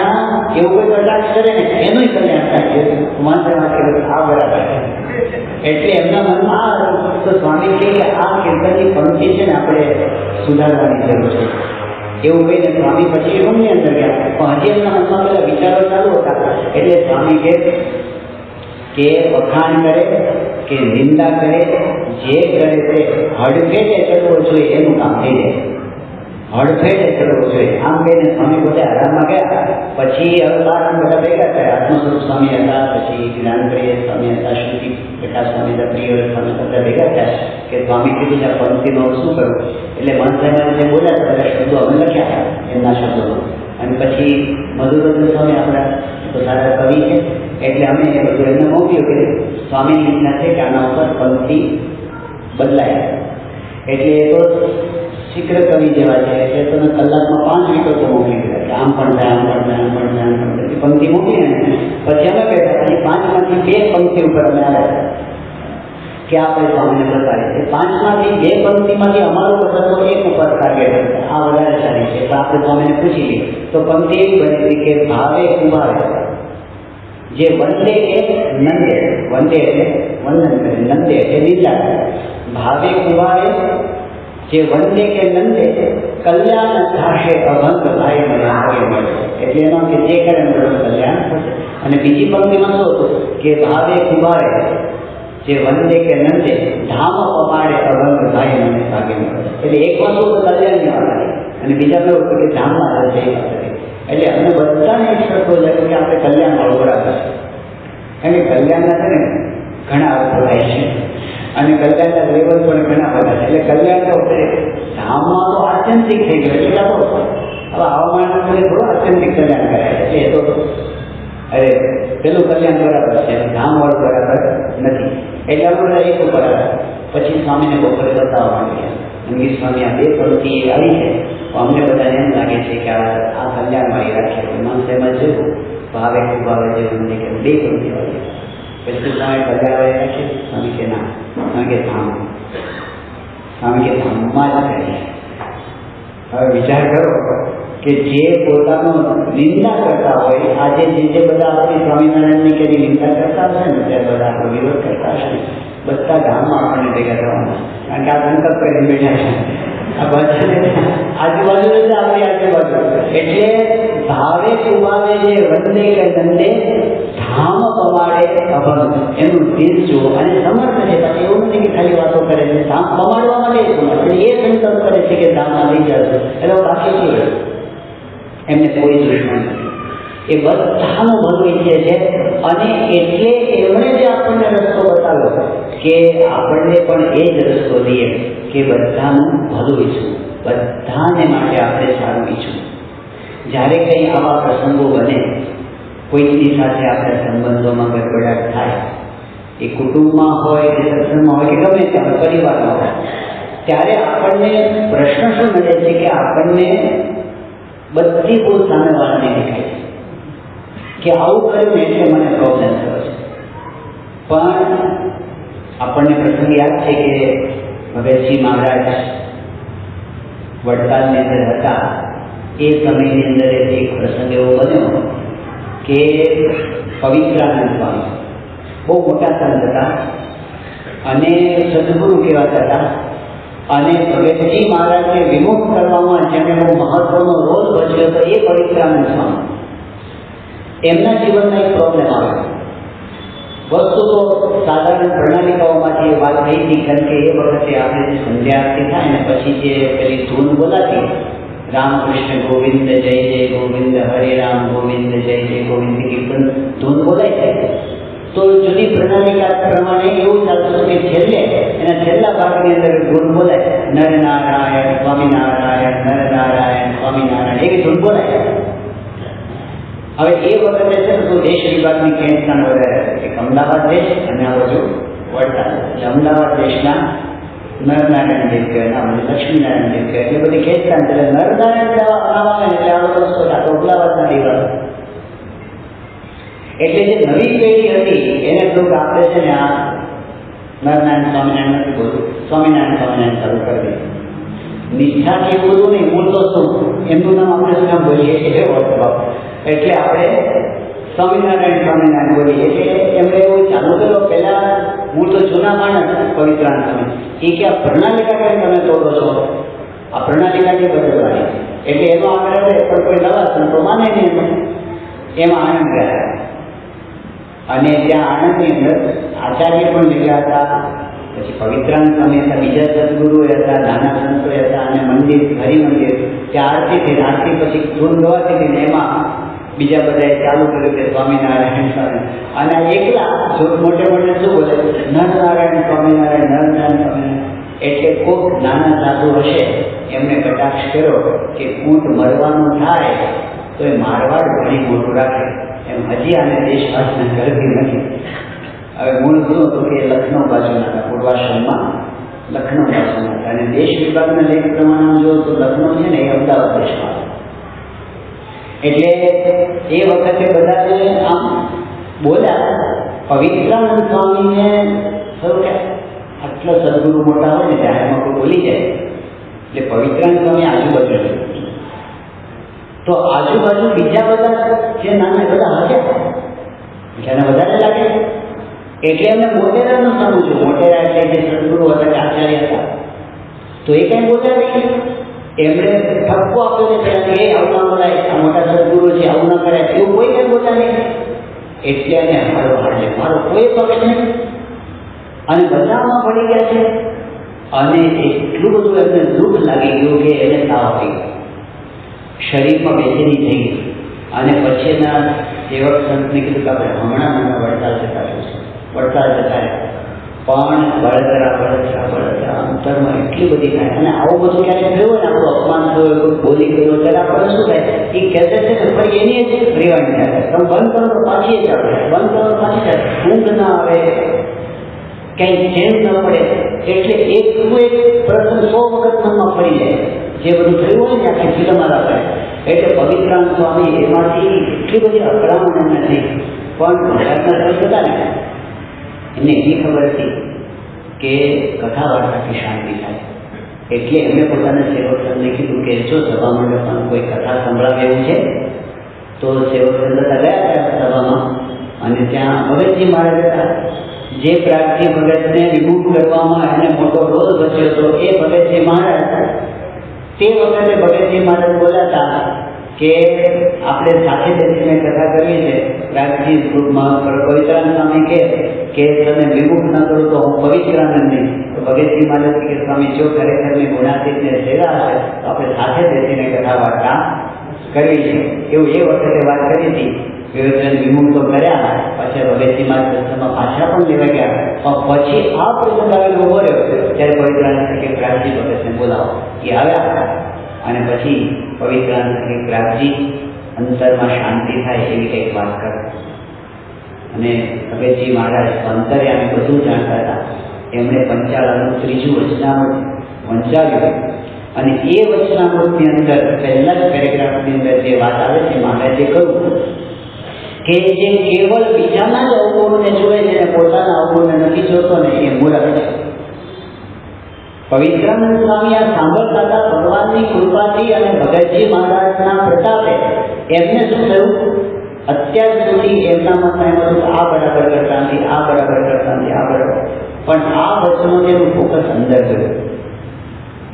એવું કોઈ કટાક્ષ કરે ને એનું કલ્યાણ થાય. આ બરાબર એટલે એમના મનમાં તો સ્વામી કહે કે આ કીર્તનની પંક્તિ છે ને આપણે સુધારવાની જરૂર છે એવું કહીને સ્વામી પછી રૂમની અંદર ગયા. પણ હજી એમના મનમાં પેલા વિચારો ચાલુ હતા. એટલે સ્વામી કે વખાણ કરે કે નિંદા કરે જે કરે તે હડફેટે કરવો જોઈએ એનું કામ થઈ જાય. હડફેટે કરવો જોઈએ આમ કહીને સ્વામી પોતે આરામમાં ગયા. પછી અવતારણ બધા ભેગા થયા. આત્મસ્વરૂપ સ્વામી હતા, પછી જ્ઞાનપ્રિય સ્વામી હતા, શ્રુતિ પ્રકાશ સ્વામી હતા, પ્રિય સ્વામી બધા ભેગા થયા કે સ્વામી કીધું કે પંક્તિનો શું કરવું. એટલે મન સાહેબ જે બોલ્યા હતા બધા શબ્દો અમે લખ્યા એમના શબ્દો. અને પછી મધુરંજન સ્વામી આપણા તો સારા કવિ છે એટલે અમે એ બધું એમને મોકલ્યું કે સ્વામીની ઈચ્છા છે કે આના ઉપર પંક્તિ બદલાય. એટલે એ તો શીઘ્ર કવિ જેવા છે એટલે તમે કલાકમાં 5 વિકલ્પો મોકલી દીધા કે આમ પણ થાય, આમ પણ થાય, આમ પણ થાય, આમ પણ થાય. પંક્તિ મોકલી ને પછી અમે બેઠા. પછી 5માંથી 2 પંક્તિ ઉપર અમે આવ્યા કે આપણે સ્વામીને પ્રસારી છે. 5માંથી 2 પંક્તિમાંથી અમારો પ્રસંગો 1 ઉપર ટાર્ગેટ આ વધારે સારી છે તો આપણે સ્વામીને પૂછી લઈએ. તો પંક્તિ એવી બની હતી કે ભાવે કુંભારે જે વંદે કે નંદે, વંદે એટલે વંદન કરે, નંદે એટલે નિંદા કરે. ભાવે કુંભારે જે વંદે કે નંદે કલ્યાણ થશે અભંગ ભાઈ મને આગે મળે. એટલે એનો કે જે કરે એનું કલ્યાણ થશે. અને બીજી પંક્તિમાં શું હતું કે ભાવે કુંભારે જે વંદે કે નંદે ધામ પમાડે અભંગ ભાઈ મને આગે મળે. એટલે એકમાં શું કલ્યાણની વાત હતી અને બીજા કેવું કે ધામમાં જશે એ વાત હતી. એટલે અમને બધાને એક સરખો લાગ્યો કે આપણે કલ્યાણ વાળું બરાબર છે. કારણ કે કલ્યાણના છે ને ઘણા અર્થો થાય છે અને કલ્યાણના લેવલ પણ ઘણા બધા છે. એટલે કલ્યાણ તો ધામમાં તો આત્યંતિક થઈ ગયો એટલે આપણો હવે આવા માણસોને થોડું આત્યંતિક કલ્યાણ કરાય. એટલે એ તો અરે પેલું કલ્યાણ બરાબર છે, ધામ વાળું બરાબર નથી. એટલે આપણે એક ઉપર આવ્યા. પછી સ્વામીને બપોરે બતાવવા માંડ્યા. અંગી સ્વામી આ 2 પંક્તિ આવી છે તો અમને બધાને એમ લાગે છે કે આ કલ્યાણવાળી રાખીએ. માનસેમાં જેવું ભાવે ખૂબ ભાવે જેવું કે 2 પંક્તિ આવી. પછી સ્વામી કલ્યાણવાળી રાખીએ. સ્વામી કે ના, સ્વામી કે ધામ, સ્વામી કે ધામમાં જ કરીએ. હવે વિચાર કરો કે જે પોતાનો નિંદા કરતા હોય આજે જે બધા આપણી સ્વામિનારાયણની કે નિંદા કરતા હશે ને ત્યાં બધા આપણો વિરોધ કરતા હશે બધા ધામમાં આપણને ભેગા થવાના. કારણ કે આ સંકલ્પ કરીને બેઠા છે આ બધા આજુબાજુ જ આપણી આજુબાજુ. એટલે ભાવે કુભાવે જે વંદે કે નંદે ધામ પમાડે અભંગ એનું દિલ જુઓ અને સમર્થ છે. પછી એવું નથી કે ખાલી વાતો કરે છે, ધામ પમાડવા માટે એ સંકલ્પ કરે છે કે ધામમાં લઈ જશે. એટલે બાકી શું એમને કોઈ દુશ્મન નથી. એ બધાનું ભલું ઈચ્છે છે અને એટલે એમણે જે આપણને રસ્તો બતાવ્યો કે આપણને પણ એ જ રસ્તો દઈએ કે બધાનું ભલું ઈચ્છવું, બધાને માટે આપણે સારું ઈચ્છવું. જ્યારે કંઈ આવા પ્રસંગો બને, કોઈની સાથે આપણા સંબંધોમાં ગડબડાટ થાય, એ કુટુંબમાં હોય કે સત્સંગમાં હોય કે ગમે ત્યાં પરિવારમાં હોય, ત્યારે આપણને પ્રશ્ન શું મળે છે કે આપણને બધી ભૂલ સામેવાળાને દેખાય છે કે આવું કર્યું ને એટલે મને પ્રોબ્લેમ થયો છે. પણ આપણને પ્રસંગ યાદ છે કે ભગતસિંહ મહારાજ વડતાલની અંદર હતા એ સમયની અંદર એક પ્રસંગ એવો બન્યો કે પવિત્રાનંદ સ્વામી બહુ મોટા સંત હતા અને સદગુરુ કહેવાતા હતા. અને ભગતસિંહ મહારાજને વિમુખ કરવામાં જેમણે બહુ મહત્વનો રોલ ભજવ્યો હતો એ પવિત્રાનંદ સ્વામી. એમના જીવનમાં એક પ્રોબ્લેમ આવ્યો. વસ્તુ તો સાધારણ પ્રણાલિકાઓમાંથી એ વાત થઈ હતી કારણ કે એ વખતે આપણે જે સંધ્યા આરતી થાય ને પછી જે પેલી ધૂન બોલાતી રામકૃષ્ણ ગોવિંદ જય જય ગોવિંદ હરે રામ ગોવિંદ જય જય ગોવિંદ કીર્તન ધૂન બોલાય છે. તો જુદી પ્રણાલિકા પ્રમાણે એવું ચાલતું કે છેલ્લે એના છેલ્લા ભાગની અંદર ધૂન બોલાય નરનારાયણ સ્વામિનારાયણ નરનારાયણ સ્વામિનારાયણ એવી ધૂન બોલાય. હવે એ વખતે છે ને તો દેશ વિભાગની ખેંચતાણ વધારે એક અમદાવાદ દેશ અને આ બાજુ વડતાલ. એટલે અમદાવાદ દેશના નરનારાયણ દેવ કહેવાય, ના લક્ષ્મીનારાયણ દેવ કહેવાય, એટલે બધી ખેંચતા એટલે નરનારાયણ આવે એટલે આવડો રસ્તો આ ટોપલાવાના દેવા. એટલે જે નવી પેઢી હતી એને થોડુંક આપણે છે ને આ નરનારાયણ સ્વામિનારાયણ નથી બોલવું, સ્વામિનારાયણ સ્વામિનારાયણ ચાલુ કરી દે. નિષ્ઠાથી બોલવું નહીં, મૂળ તો શું એમનું નામ આપણે શું નામ બોલીએ એ વર્તવા, એટલે આપણે સ્વામિનારાયણ સ્વામિનારાયણ બોલીએ. એટલે એમણે એવું ચાલુ કર્યો, પહેલા મૂળ તો જૂના માણસ પવિત્રાન તમે એ કે આ પ્રણાલિકા કેમ તમે તોડો છો, આ પ્રણાલિકા કે બદલવાની, એટલે એનો આગ્રહ છે પણ કોઈ નવા સંતો માને નહીં એમાં આનંદ ગયા. અને ત્યાં આનંદની અંદર આચાર્ય પણ નીકળ્યા હતા, પછી પવિત્રાન સ્વામી હતા, બીજા સદગુરુ હતા, નાના સંતો હતા, અને મંદિર હરિમંદિર ત્યાં આરતી થઈ, આરતી પછી ધૂન ગવાતી હતી ને એમાં બીજા બધાએ ચાલુ કર્યું કે સ્વામિનારાયણ સ્વામિનારાયણ. અને એકલા મોટે મોટે શું બોલે નરનારાયણ સ્વામિનારાયણ, નરનારાયણ સ્વામિનારાયણ. એટલે કોઈક નાના સાધુ હશે એમને કટાક્ષ કર્યો કે ઊંટ મરવાનું થાય તો એ મારવાડ ઘણી મોટું રાખે, એમ હજી આને દેશવાસના કરતી નથી. હવે મૂળ શું હતું કે લખનઉ બાજુના હતા, પૂર્વાશ્રમમાં લખનઉ બાજુના હતા, અને દેશ વિભાગના લેખ પ્રમાણે જો તો લખનઉ છે ને એ અમદાવાદ દેશમાં. એટલે એ વખતે બધા આમ બોલ્યા, પવિત્રાનંદ સ્વામીને થયું કે આટલો સદગુરુ મોટા હોય ને જાહેરમાં કોઈ બોલી જાય એટલે પવિત્રાનંદ સ્વામી આજુબાજુ, તો આજુબાજુ બીજા બધા જે નાના બધા હશે જેને વધારે લાગે એટલે એમને મોટેરાનું સમજવું. મોટેરા એટલે જે સદગુરુ હતા, આચાર્ય હતા, તો એ કઈ બોલ્યા નહીં. એમણે ઠપકો આપ્યો છે એ આવું ના બોલાય, આ મોટા સદગુરુ છે આવું ના કરાય, એવું કોઈ કઈ બોલ્યા નહીં. એટલે એને મારો હાડે મારો કોઈ પક્ષ નહીં, અને બધામાં પડી ગયા છે. અને એટલું બધું એમને દુઃખ લાગી ગયું કે એને તાવ આવી ગયો, શરીરમાં બેચેની થઈ ગઈ. અને પછી એના સેવક સંતને કીધું કે આપણે હમણાં વડતાલ જતા જશું, વડતાલ જતા પણ બળતરા અંતરમાં એટલી બધી થાય. અને આવું બધું ક્યારેક થયું હોય ને, આપણું અપમાન થયું, કોઈ બોલી ગયો, ત્યારે આપણે શું થાય એ કહેશે છે કે ફરી એની જ રેવાની થાય, તમે બંધ કરો તો પાછી જ આવે, બંધ કરો તો પાછી થાય, ઊંઘ ના આવે, કંઈ ચેન્જ ન પડે. એટલે એક પ્રસંગ 100 વખત મનમાં ફરી જાય, જે બધું થયું હોય ને આખી ફિલ્મ આવે. એટલે પવિત્રાનંદ સ્વામી એમાંથી એટલી બધી અકળામણ એમને થઈ, પણ મહારાજના સંત હતા ને એમને એવી ખબર હતી કે કથા વાર્તાથી શાંતિ થાય. એટલે એમને પોતાના સેવક સંતને કીધું કે જો સભા મંડપમાં કોઈ કથા સંભળાવે એવું છે તો સેવક સંત ગયા હતા સભામાં, અને ત્યાં ભગતજી મહારાજ હતા. જે પ્રાગજી ભગતને વિમુખ કરવામાં એને મોટો રોલ બચ્યો હતો એ ભગતજી મહારાજ. તે વખતે ભગતજી મહારાજ બોલાતા કે આપણે સાથે બેસીને કથા કરીએ છીએ, પ્રાગજી ગ્રુપમાં પવિત્રાનંદ સ્વામી કે તમે વિમુખ ન કરો તો હું પવિત્રાનંદ નહીં. તો ભગતજી મહારાજ કે સ્વામી જો ખરેખરની ગુણાતીતને સેવા હશે તો આપણે સાથે બેસીને કથા વાર્તા કરવી છે. એવું એ વખતે વાત કરી હતી. વિવેચન વિમુખ તો કર્યા, પછી ભગતજી મહારાજ સંસ્થામાં પાછા પણ લેવા ગયા. પણ પછી આ પ્રસંગ આવેલો ઉભો રહ્યો ત્યારે પવિત્રાનંદ કે પ્રાગજી ભગતને બોલાવો, એ આવ્યા. અને પછી પવિત્રાનંદ કે પ્રાગજી અંતરમાં શાંતિ થાય એવી કંઈક વાત કરે. અને ભગતજી મહારાજ અંતર્યામી બધું જાણતા હતા. એમણે પંચાળાનું 3જું વચનામૃત વંચાવ્યું. અને એ વચનામૃતની અંદર પહેલા જ પેરેગ્રાફની અંદર જે વાત આવે છે, મહારાજે કહ્યું કે જે કેવળ બીજાના જ અવગુણને જોવે છે અને પોતાના અવગુણને નથી જોતો ને એ મૂર્ખ છે. પવિત્રાનંદ સ્વામી આ સાંભળતા હતા. ભગવાનની કૃપાથી અને ભગતજી મહારાજના પ્રતાપે એમને શું થયું, અત્યાર સુધી એમના મનમાં એમ હતું આ બરાબર કરતા નથી, આ બરાબર કરતા નથી, આ બરાબર. પણ આ વચનો જેનું ફોકસ અંદર ગયું.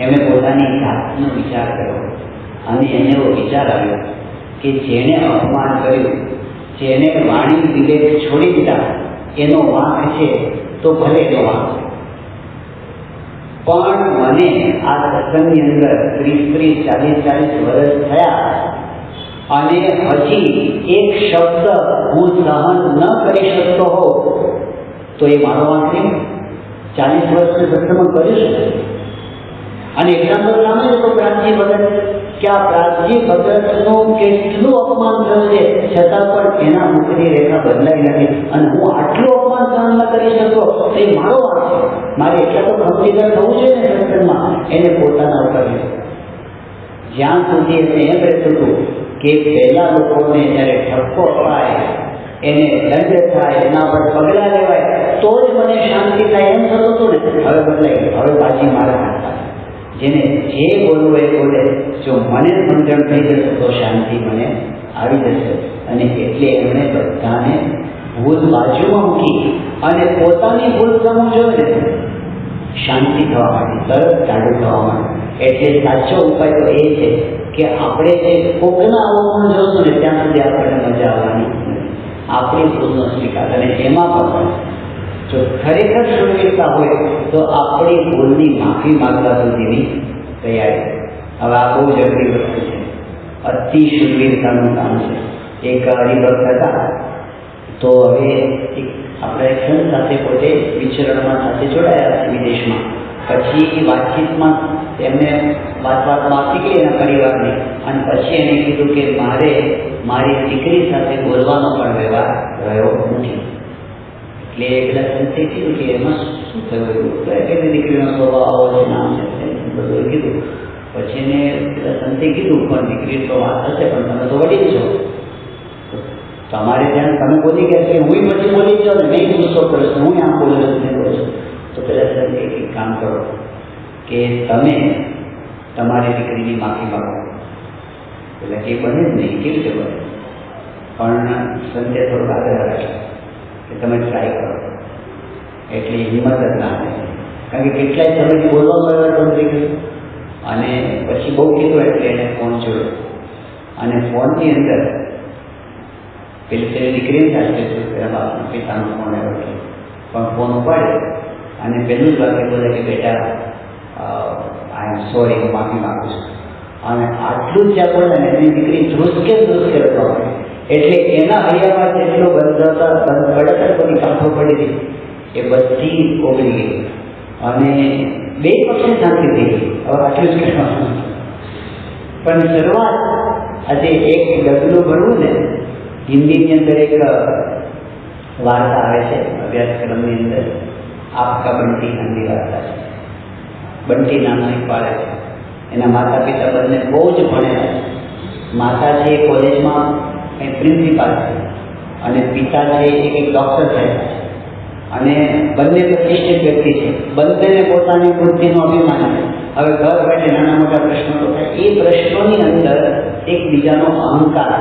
એમણે પોતાની જાતનો વિચાર કર્યો અને એને એવો વિચાર આવ્યો કે જેણે અપમાન કર્યું, જેને વાણી વિવેક છોડી દીધા, એનો વાંક છે તો ભલે એનો વાંક છે. પણ મને આ સત્સંગની અંદર 30-40 વર્ષ થયા અને હજી એક શબ્દ હું સહન ન કરી શકતો હોઉં તો એ મારો વાંક નહીં. 40 વર્ષને સત્સંગ કર્યું છે. અને એક્ઝામ્પલ નામે તો પ્રાગજી ભગત, કે આ પ્રાગજી ભગતનું કેટલું અપમાન થયું છે છતાં પણ એના મુખની રેખા બદલાઈ નથી. અને હું આટલું અપમાન સહન ન કરી શકતો તો એ મારો વાંક છે. મારે એટલા તો ખમતીદાર થવું જોઈએ ને સત્સંગમાં, એને પોતાના ઉપર જ્યાં સુધી એને એમ રહેતું હતું કે પહેલા લોકોને જ્યારે ઠપકો અપાય, એને દંડ થાય, એના પર પગલાં લેવાય તો જ મને શાંતિ થાય એમ થતું હતું ને. હવે બદલાઈ ગયું. હવે બાજી મારા હાથમાં, જેને જે બોલવું એ બોલે, જો મને સમજણ થઈ જશે તો શાંતિ મને આવી જશે. અને એટલે એમણે બધાને ભૂલ બાજુમાં મૂકી અને પોતાની ભૂલ સમજોને શાંતિ થવા માંડી, તરત જાડું થવા માંડ્યું. એટલે સાચો ઉપાય તો એ છે કે આપણે જે કોકના અવગુણ જોશું ને ત્યાં સુધી આપણને મજા આવવાની આપણી ભૂલનો સ્વીકાર. અને એમાં પણ જો ખરેખર શૂન્યતા હોય તો આપણી ભૂલની માફી માગવા સુધીની તૈયારી. હવે આ બહુ જ અઘરી વસ્તુ છે, અતિ શૂન્યતાનું કામ છે. એક હરિભક્ત હતા, તો હવે આપણા એક સંત સાથે પોતે વિચરણમાં સાથે જોડાયા છે વિદેશમાં. પછી વાતચીતમાં એમને વાતમાં આપી ગઈ એના પરિવારની, અને પછી એને કીધું કે મારે મારી દીકરી સાથે બોલવાનો પણ વ્યવહાર રહ્યો નથી. એટલે પેલા સંતે કીધું કે એમાં શું થયું? કે દીકરીનો સ્વભાવ આવો છે, નામ છે, બધું કીધું. પછી એને પેલા સંતે કીધું પણ દીકરી તો વાત હશે, પણ તમે તો વડીલ છો, તમારે ત્યાં તમે બોલી ગયા કે હું પછી બોલી જાઉં ને, મેં ગુસ્સો કર્યો છું, હું આમ બોલું છું. તો પેલા સંતે એક કામ કરો કે તમે તમારી દીકરીની માફી માગો. એટલે એ બને જ નહીં, કેવી રીતે બને? પણ સંતે થોડુંક આગળ રાખ્યું કે તમે ટ્રાય કરો. એટલે હિંમત જ ના આવે, કારણ કે કેટલાય સમયથી બોલવા બંધ થઈ ગયું. અને પછી બહુ કીધું એટલે એને ફોન જોયો, અને ફોનની અંદર પેલી તેની દીકરીને ચાલશે પેલા બાપના પિતાનો ફોન આવ્યો, પણ ફોન ઉપાડ્યો અને પહેલું જ વાક્ય બોલે કે બેટા આઈ એમ સોરી, હું માફી માગું છું. અને આટલું જ જ્યાં બોલે ને એની દીકરી ધ્રુસકે રહેતો હોય. એટલે એના હૈયામાં જેટલો બળતર બધી કાંઠો પડી હતી એ બધી ઓગળી ગઈ અને બે પક્ષે શાંતિ થઈ ગઈ. હવે આટલું જ કહેવાનું. પણ શરૂઆત આજે એક ડગલું ભરવું ને, હિન્દીની અંદર એક વાર્તા આવે છે અભ્યાસક્રમની અંદર, આપકા બંટી નામની વાર્તા છે. બંટી નામનો એક બાળક છે, એના માતા પિતા બંને બહુ જ ભણેલા છે. માતા છે એ કોલેજમાં કંઈ પ્રિન્સિપાલ છે અને પિતા છે એક ડૉક્ટર થયેલા છે. અને બંને પ્રતિષ્ઠિત વ્યક્તિ છે, બંનેને પોતાની વૃત્તિનું અભિમાન છે. હવે ઘર બેઠે નાના મોટા પ્રશ્નો તો થાય, એ પ્રશ્નોની અંદર એકબીજાનો અહંકાર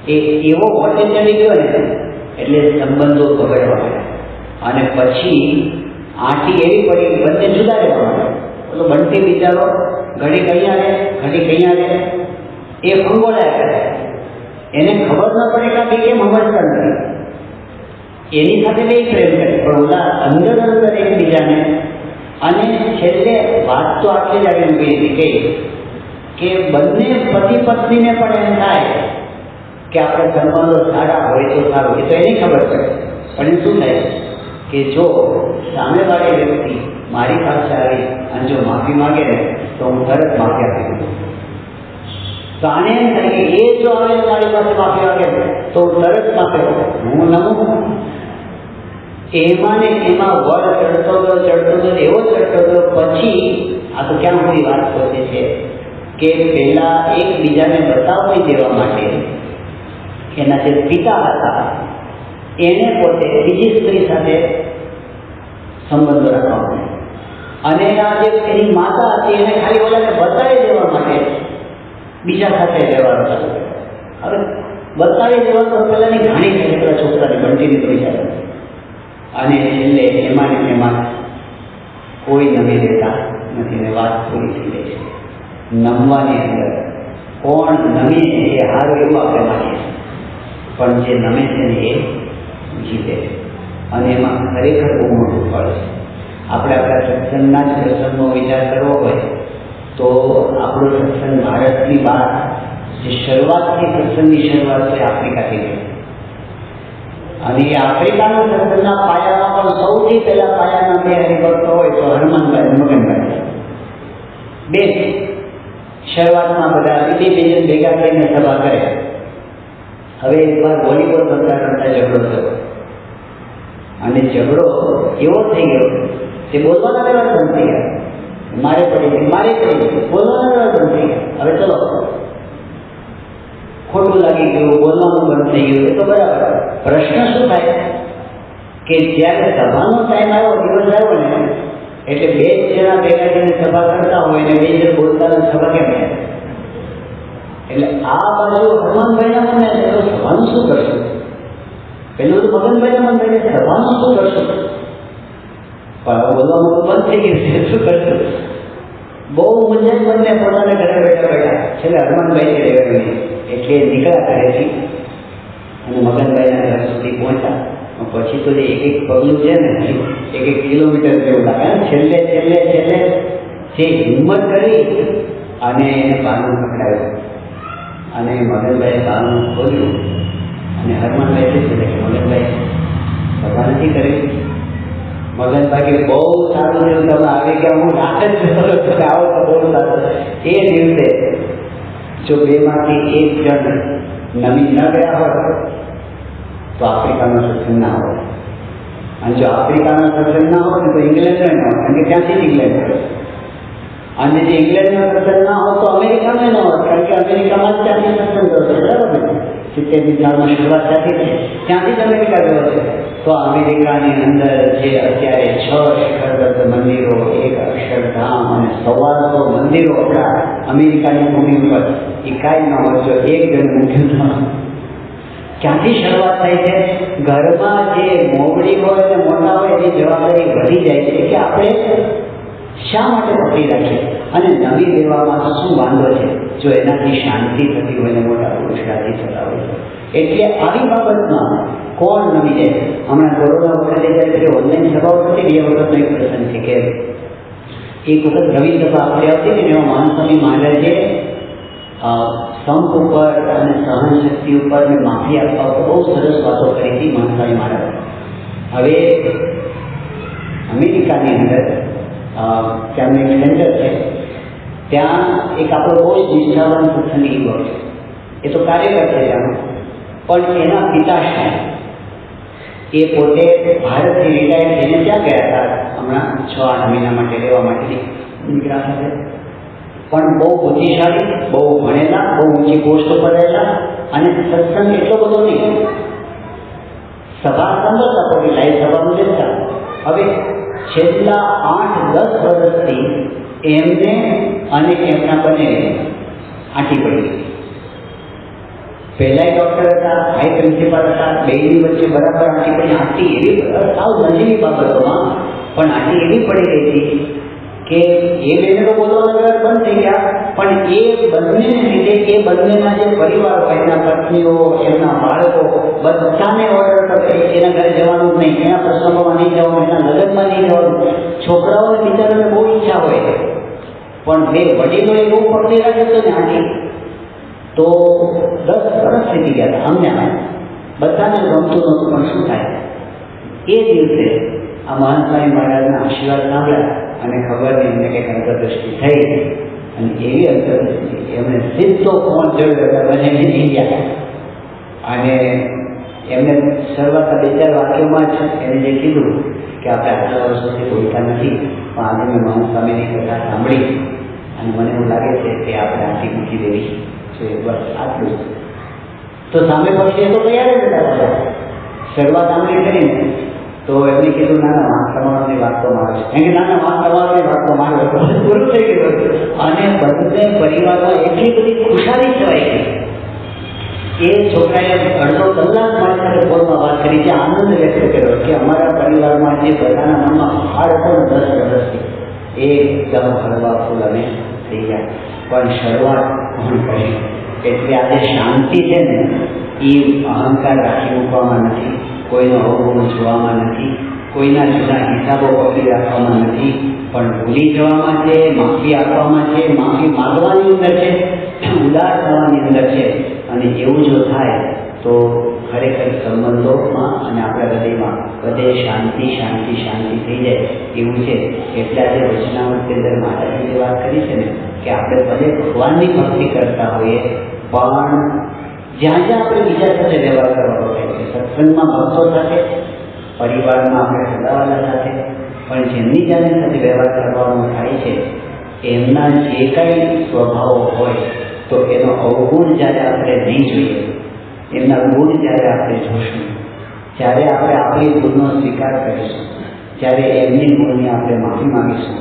એ એવો વોટે ચડી ગયો ને એટલે સંબંધો બગડવા અને પછી આંટી એવી પડી, બંને જુદા રહેવા માંડે. તો બંટી બિચારો ઘડી કઅહીંયા રહે, ઘડી કઅહીંયા રહે, એ ફંગોળાયા કરે. એને ખબર ન પડે કે કેમ સમજતા નથી. એની સાથે નહીં પ્રેમ કરે, પણ ઓલા અંદર અંદર એકબીજાને. અને છેલ્લે વાત તો આટલી જ આવી ગઈ હતી કે બંને પતિ પત્નીને પણ એમ થાય કે આપણે સંબંધો સારા હોય તો સારું. એ તો એની ખબર પડે, પણ એ શું થાય કે જો સામેવાળી વ્યક્તિ મારી પાસે આવી અને જો માફી માગે ને તો હું તરત માફી આપી દઉં. તો આને એમ થાય કે એ જો આવે મારી પાસે માફી માગે તો હું તરત માફી આપું, હું નમું. એમાં ને એમાં વડ ચડતો ગયો એવો ચડતો ગયો. પછી આ તો ક્યાં સુધી વાત પહોંચે છે કે પહેલા એકબીજાને બતાવી દેવા માટે એના જે પિતા હતા એને પોતે બીજી સ્ત્રી સાથે સંબંધો રાખવા પડે, અને આ જે એની માતા હતી એને ખાલી ઓલાને બતાવી દેવા માટે બીજા સાથે રહેવાનું ચાલુ. હવે બતાવી દેવા તો પેલાની ઘણી છે પેલા છોકરાની બંટીની તો વિચાર, અને છેલ્લે એમાં ને એમાં કોઈ નમી દેતા નથી ને વાત પૂરી થઈ ગઈ છે. નમવાની અંદર કોણ નમે એ હારું એવું આપણે માનીએ, પણ જે નમે છે ને એ જીતે, અને એમાં ખરેખર બહુ મોટું ફળ છે. આપણે આપણા સત્સંગના જ પ્રસંગનો વિચાર કરવો હોય તો આપણો સત્સંગ ભારતની બહાર જે શરૂઆતથી સત્સંગની શરૂઆત છે આફ્રિકાથી ગઈ, અને એ આફ્રિકાના સત્સંગના પાયામાં પણ સૌથી પહેલા પાયાના બે હરિભક્તો હોય તો હનુમાનભાઈ અને મગનભાઈ. બે શરૂઆતમાં બધા બીજી ભેગા થઈને સભા કરે. હવે એકવાર વોલીબોલ રમતા રમતા ઝઘડો થયો, અને ઝઘડો એવો થઈ ગયો તે બોલવાના વ્યવહાર બંધ થઈ ગયા. મારે પડી બોલવાના વ્યવહાર બંધ થઈ ગયા. હવે ચલો ખોટું લાગી ગયું, બોલવાનું બંધ થઈ ગયું, એ તો બરાબર. પ્રશ્ન શું થાય કે જ્યારે સભાનો ટાઈમ આવ્યો, દિવસ આવ્યો ને, એટલે બે જણા ભેગા થઈને સભા કરતા હોય ને બે જણ બોલતા સભા કેમ થાય? એટલે આ બાજુ હનુમાનભાઈના મને સભાનું શું કરશું? પેલું તો મગનભાઈના મન થઈને સભાનું શું કરશું? પણ બોલવાનું બંધ થઈ ગયું છે, શું કરશું? બહુ મુંજાઈ બંને પોતાના ઘરે બેઠા છેલ્લે હનુમાનભાઈ રહેવાની એટલે નીકળ્યા ઘરેથી અને મગનભાઈના ઘર સુધી પહોંચ્યા. પછી તો જે એક પગલું છે ને, એક કિલોમીટર જેવું લાગે. છેલ્લે જે હિંમત કરી અને એને બારણું પકડાવ્યું અને મગનભાઈએ બારણું ખોલ્યું અને હનુમાનભાઈ પૂછ્યું કે મગનભાઈ સભા નથી કરી? મગનભાઈ કે બહુ સારું થયું તમે આવી ગયા, હું રાત જ આવો તો બહુ સારું. એ દિવસે જો બેમાંથી એક જણ નમી ન ગયા હોય તો આફ્રિકાનો સત્સંગ ના હોય. અને જો આફ્રિકાનો સત્સંગ ના હોય તો ઇંગ્લેન્ડ ન હોય, કારણ કે ત્યાંથી જ ઇંગ્લેન્ડ હોય. અને જે ઇંગ્લેન્ડનો સત્સંગ ના હોય તો અમેરિકામાં ન હોય, કારણ કે અમેરિકામાં જ ત્યાંથી સત્સંગ થશે. બરાબર ને? 70ની સાલમાં શરૂઆત ત્યાંથી જ અમેરિકા ગયો છે. તો અમેરિકાની અંદર જે અત્યારે 6 શિખરબદ્ધ મંદિરો, 1 અક્ષરધામ અને 125 મંદિરો આપણા અમેરિકાની ભૂમિ ઉપર એ કાંઈ ન હોય જો એક જણ મૂક્યું. ક્યાંથી શરૂઆત થાય છે? ઘરમાં જે મોવડી હોય અને મોટા હોય એની જવાબદારી વધી જાય છે કે આપણે શા માટે પકડી રાખીએ અને નવી દેવામાં શું વાંધો છે જો એનાથી શાંતિ થતી હોય ને મોટા પુરુષાર્થી થતા હોય. એટલે આવી બાબતમાં કોણ નમી જાય? હમણાં કોરોના વખતે જ્યારે ઓનલાઈન સભાઓ થતી, 2 વખતનો એક પ્રસંગ છે કે એક વખત રવિ સભા આપણે આવતી હતી ને, એમાં મહાનસ્વામી મહારાજે સંપ ઉપર અને સહનશક્તિ ઉપર ને માફી આપવા ઉપર બહુ સરસ વાતો કરી હતી મહાનસ્વામી મહારાજ. હવે અમેરિકાની અંદર ત્યાંનું એક સેન્ટર છે, ત્યાં એક આપણો બહુ જ નિષ્ઠાવાન સત્સંગી યુવક છે. એ તો કાર્યકર છે ત્યાંનો, પણ એના પિતાશ્રી એ પોતે ભારતથી રિટાયર થઈને ત્યાં ગયા હતા હમણાં 6-8 મહિના માટે રહેવા માટે નીકળ્યા સાથે. પણ બહુ બુદ્ધિશાળી, બહુ ભણેલા, બહુ ઊંચી પોસ્ટ ઉપર રહેલા અને સત્સંગ એટલો બધો નહીં. સભા સાંભળતા કોઈ લાઈવ સભામાં જતા. હવે છેલ્લા 8-10 વર્ષથી એમને અને એમના બંને આંટી પડી ગઈ. પહેલા ડૉક્ટર હતા, હાઈ પ્રિન્સિપાલ હતા, બેની વચ્ચે બરાબર આંટી પડી. આંટી એવી સાવ નજીવી બાબતોમાં પણ આંટી એવી પડી ગઈ હતી કે એ બેને તો બોલવાના વ્યવહાર બંધ થઈ ગયા, પણ એ બંનેને લીધે એ બંનેના જે પરિવાર હોય, એના પત્નીઓ, એમના બાળકો બધાને ઓર્ડર કરે એના ઘરે જવાનું જ નહીં, એના પ્રસંગોમાં નહીં જવાનું, એના લગ્નમાં નહીં જવાનું. છોકરાઓને બિચારાને બહુ ઈચ્છા હોય, પણ બે વડીલો એ બહુ પકડી રાખ્યો હતો ને આંટી, તો 10 વર્ષ થઈ ગયા હતા. અમને બધાને ગમતું નહોતું, પણ શું થાય? એ દિવસે આ મહાનસ્વામી મહારાજના આશીર્વાદ સાંભળ્યા અને ખબર નહીં એમને કંઈક અંતરદૃષ્ટિ થઈ, અને એવી અંતરદૃષ્ટિ એમણે સીધો ફોન જોડ્યો બંને નીકળી ગયા. અને એમને શરૂઆતના 2-4 વાક્યોમાં જ એને જે કીધું કે આપણે આટલા વર્ષોથી બોલતા નથી, પણ આજે મેં મહાનસ્વામીની કથા સાંભળી અને મને એવું લાગે છે કે આપણે આંટી મૂકી દેવી જોઈએ, બસ આટલું. તો સામે પક્ષી તો તૈયાર જ હતા. શરૂઆત આંગળી કરીને તો એમને કીધું ના વાંક તમારાની વાત તો મારે છે, કારણ કે ના વાંક તમારાની વાત તો મારે પૂરું થઈ ગયું. અને બંને પરિવારમાં એટલી બધી ખુશાલી છવાઈ ગઈ. એ છોકરાએ અડધો કલાક મારી સાથે ફોનમાં વાત કરી છે, આનંદ વ્યક્ત કર્યો કે અમારા પરિવારમાં જે બધાના મનમાં હાડ હતો ને 10 વર્ષથી એકદમ હળવા ફૂલ અને થઈ ગયા. પણ શરૂઆત કોણ કરી? એટલે આજે શાંતિ છે ને એ અહંકાર રાખી મૂકવામાં નથી, કોઈનો અવગુણ જોવામાં નથી, કોઈના જુદા હિસાબો પકડી રાખવામાં નથી, પણ ભૂલી જવામાં છે, માફી આપવામાં છે, માફી માગવાની અંદર છે, ઉદાર થવાની અંદર છે. અને એવું જો થાય તો ખરેખર સંબંધોમાં અને આપણા હૃદયમાં બધે શાંતિ શાંતિ શાંતિ થઈ જાય એવું છે. એટલે આજે વચનામૃતની અંદર માતાજીની વાત કરી છે ને કે આપણે ભલે ભગવાનની ભક્તિ કરતા હોઈએ, પણ જ્યાં જ્યાં આપણે બીજા સાથે વ્યવહાર કરવાનો થાય છે, સત્સંગમાં ભક્તો સાથે, પરિવારમાં આપણે સદાવાલા સાથે, પણ જેમની જાતની સાથે વ્યવહાર કરવાનો થાય છે એમના જે કાંઈ સ્વભાવો હોય તો એનો અવગુણ જ્યારે આપણે નહીં જોઈએ, એમના ગુણ જ્યારે આપણે જોશું, જ્યારે આપણે આપણી ભૂલનો સ્વીકાર કરીશું, જ્યારે એમની ભૂલની આપણે માફી માગીશું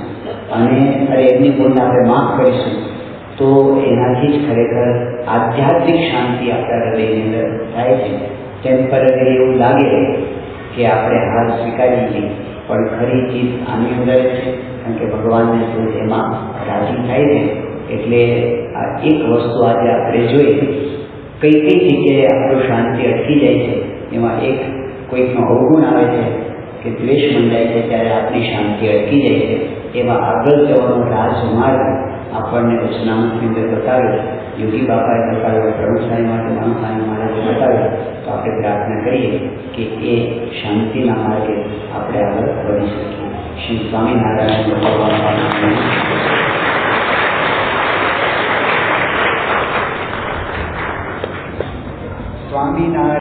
અને એમની ભૂલને આપણે માફ કરીશું, તો એનાથી જ ખરેખર આધ્યાત્મિક શાંતિ આપણા હૃદયની અંદર થાય છે. ટેમ્પરરી એવું લાગે કે આપણે હાર સ્વીકારી લઈએ, પણ ખરી ચીજ આની અંદર છે, કારણ કે ભગવાનને શું એમાં રાજી થાય છે. એટલે આ એક વસ્તુ આજે આપણે જોઈએ, કઈ કઈ જગ્યાએ આપણું શાંતિ અટકી જાય છે. એમાં એક કોઈકનો અવગુણ આવે છે કે દ્વેષ મંડાય છે ત્યારે આપણી શાંતિ અટકી જાય છે. એમાં આગળ જવાનો રાજમાર્ગ આપણને વચનામૃતની અંદર બતાવ્યો, યોગી બાપાએ બતાવ્યો, પ્રભુ સ્વામી માટે નામ સ્વામી મહારાજે બતાવ્યો. તો આપણે પ્રાર્થના કરીએ કે એ શાંતિના માર્ગે આપણે આગળ વધી શકીએ. શ્રી સ્વામિનારાયણ ભગવાન. સ્વામિનારાયણ.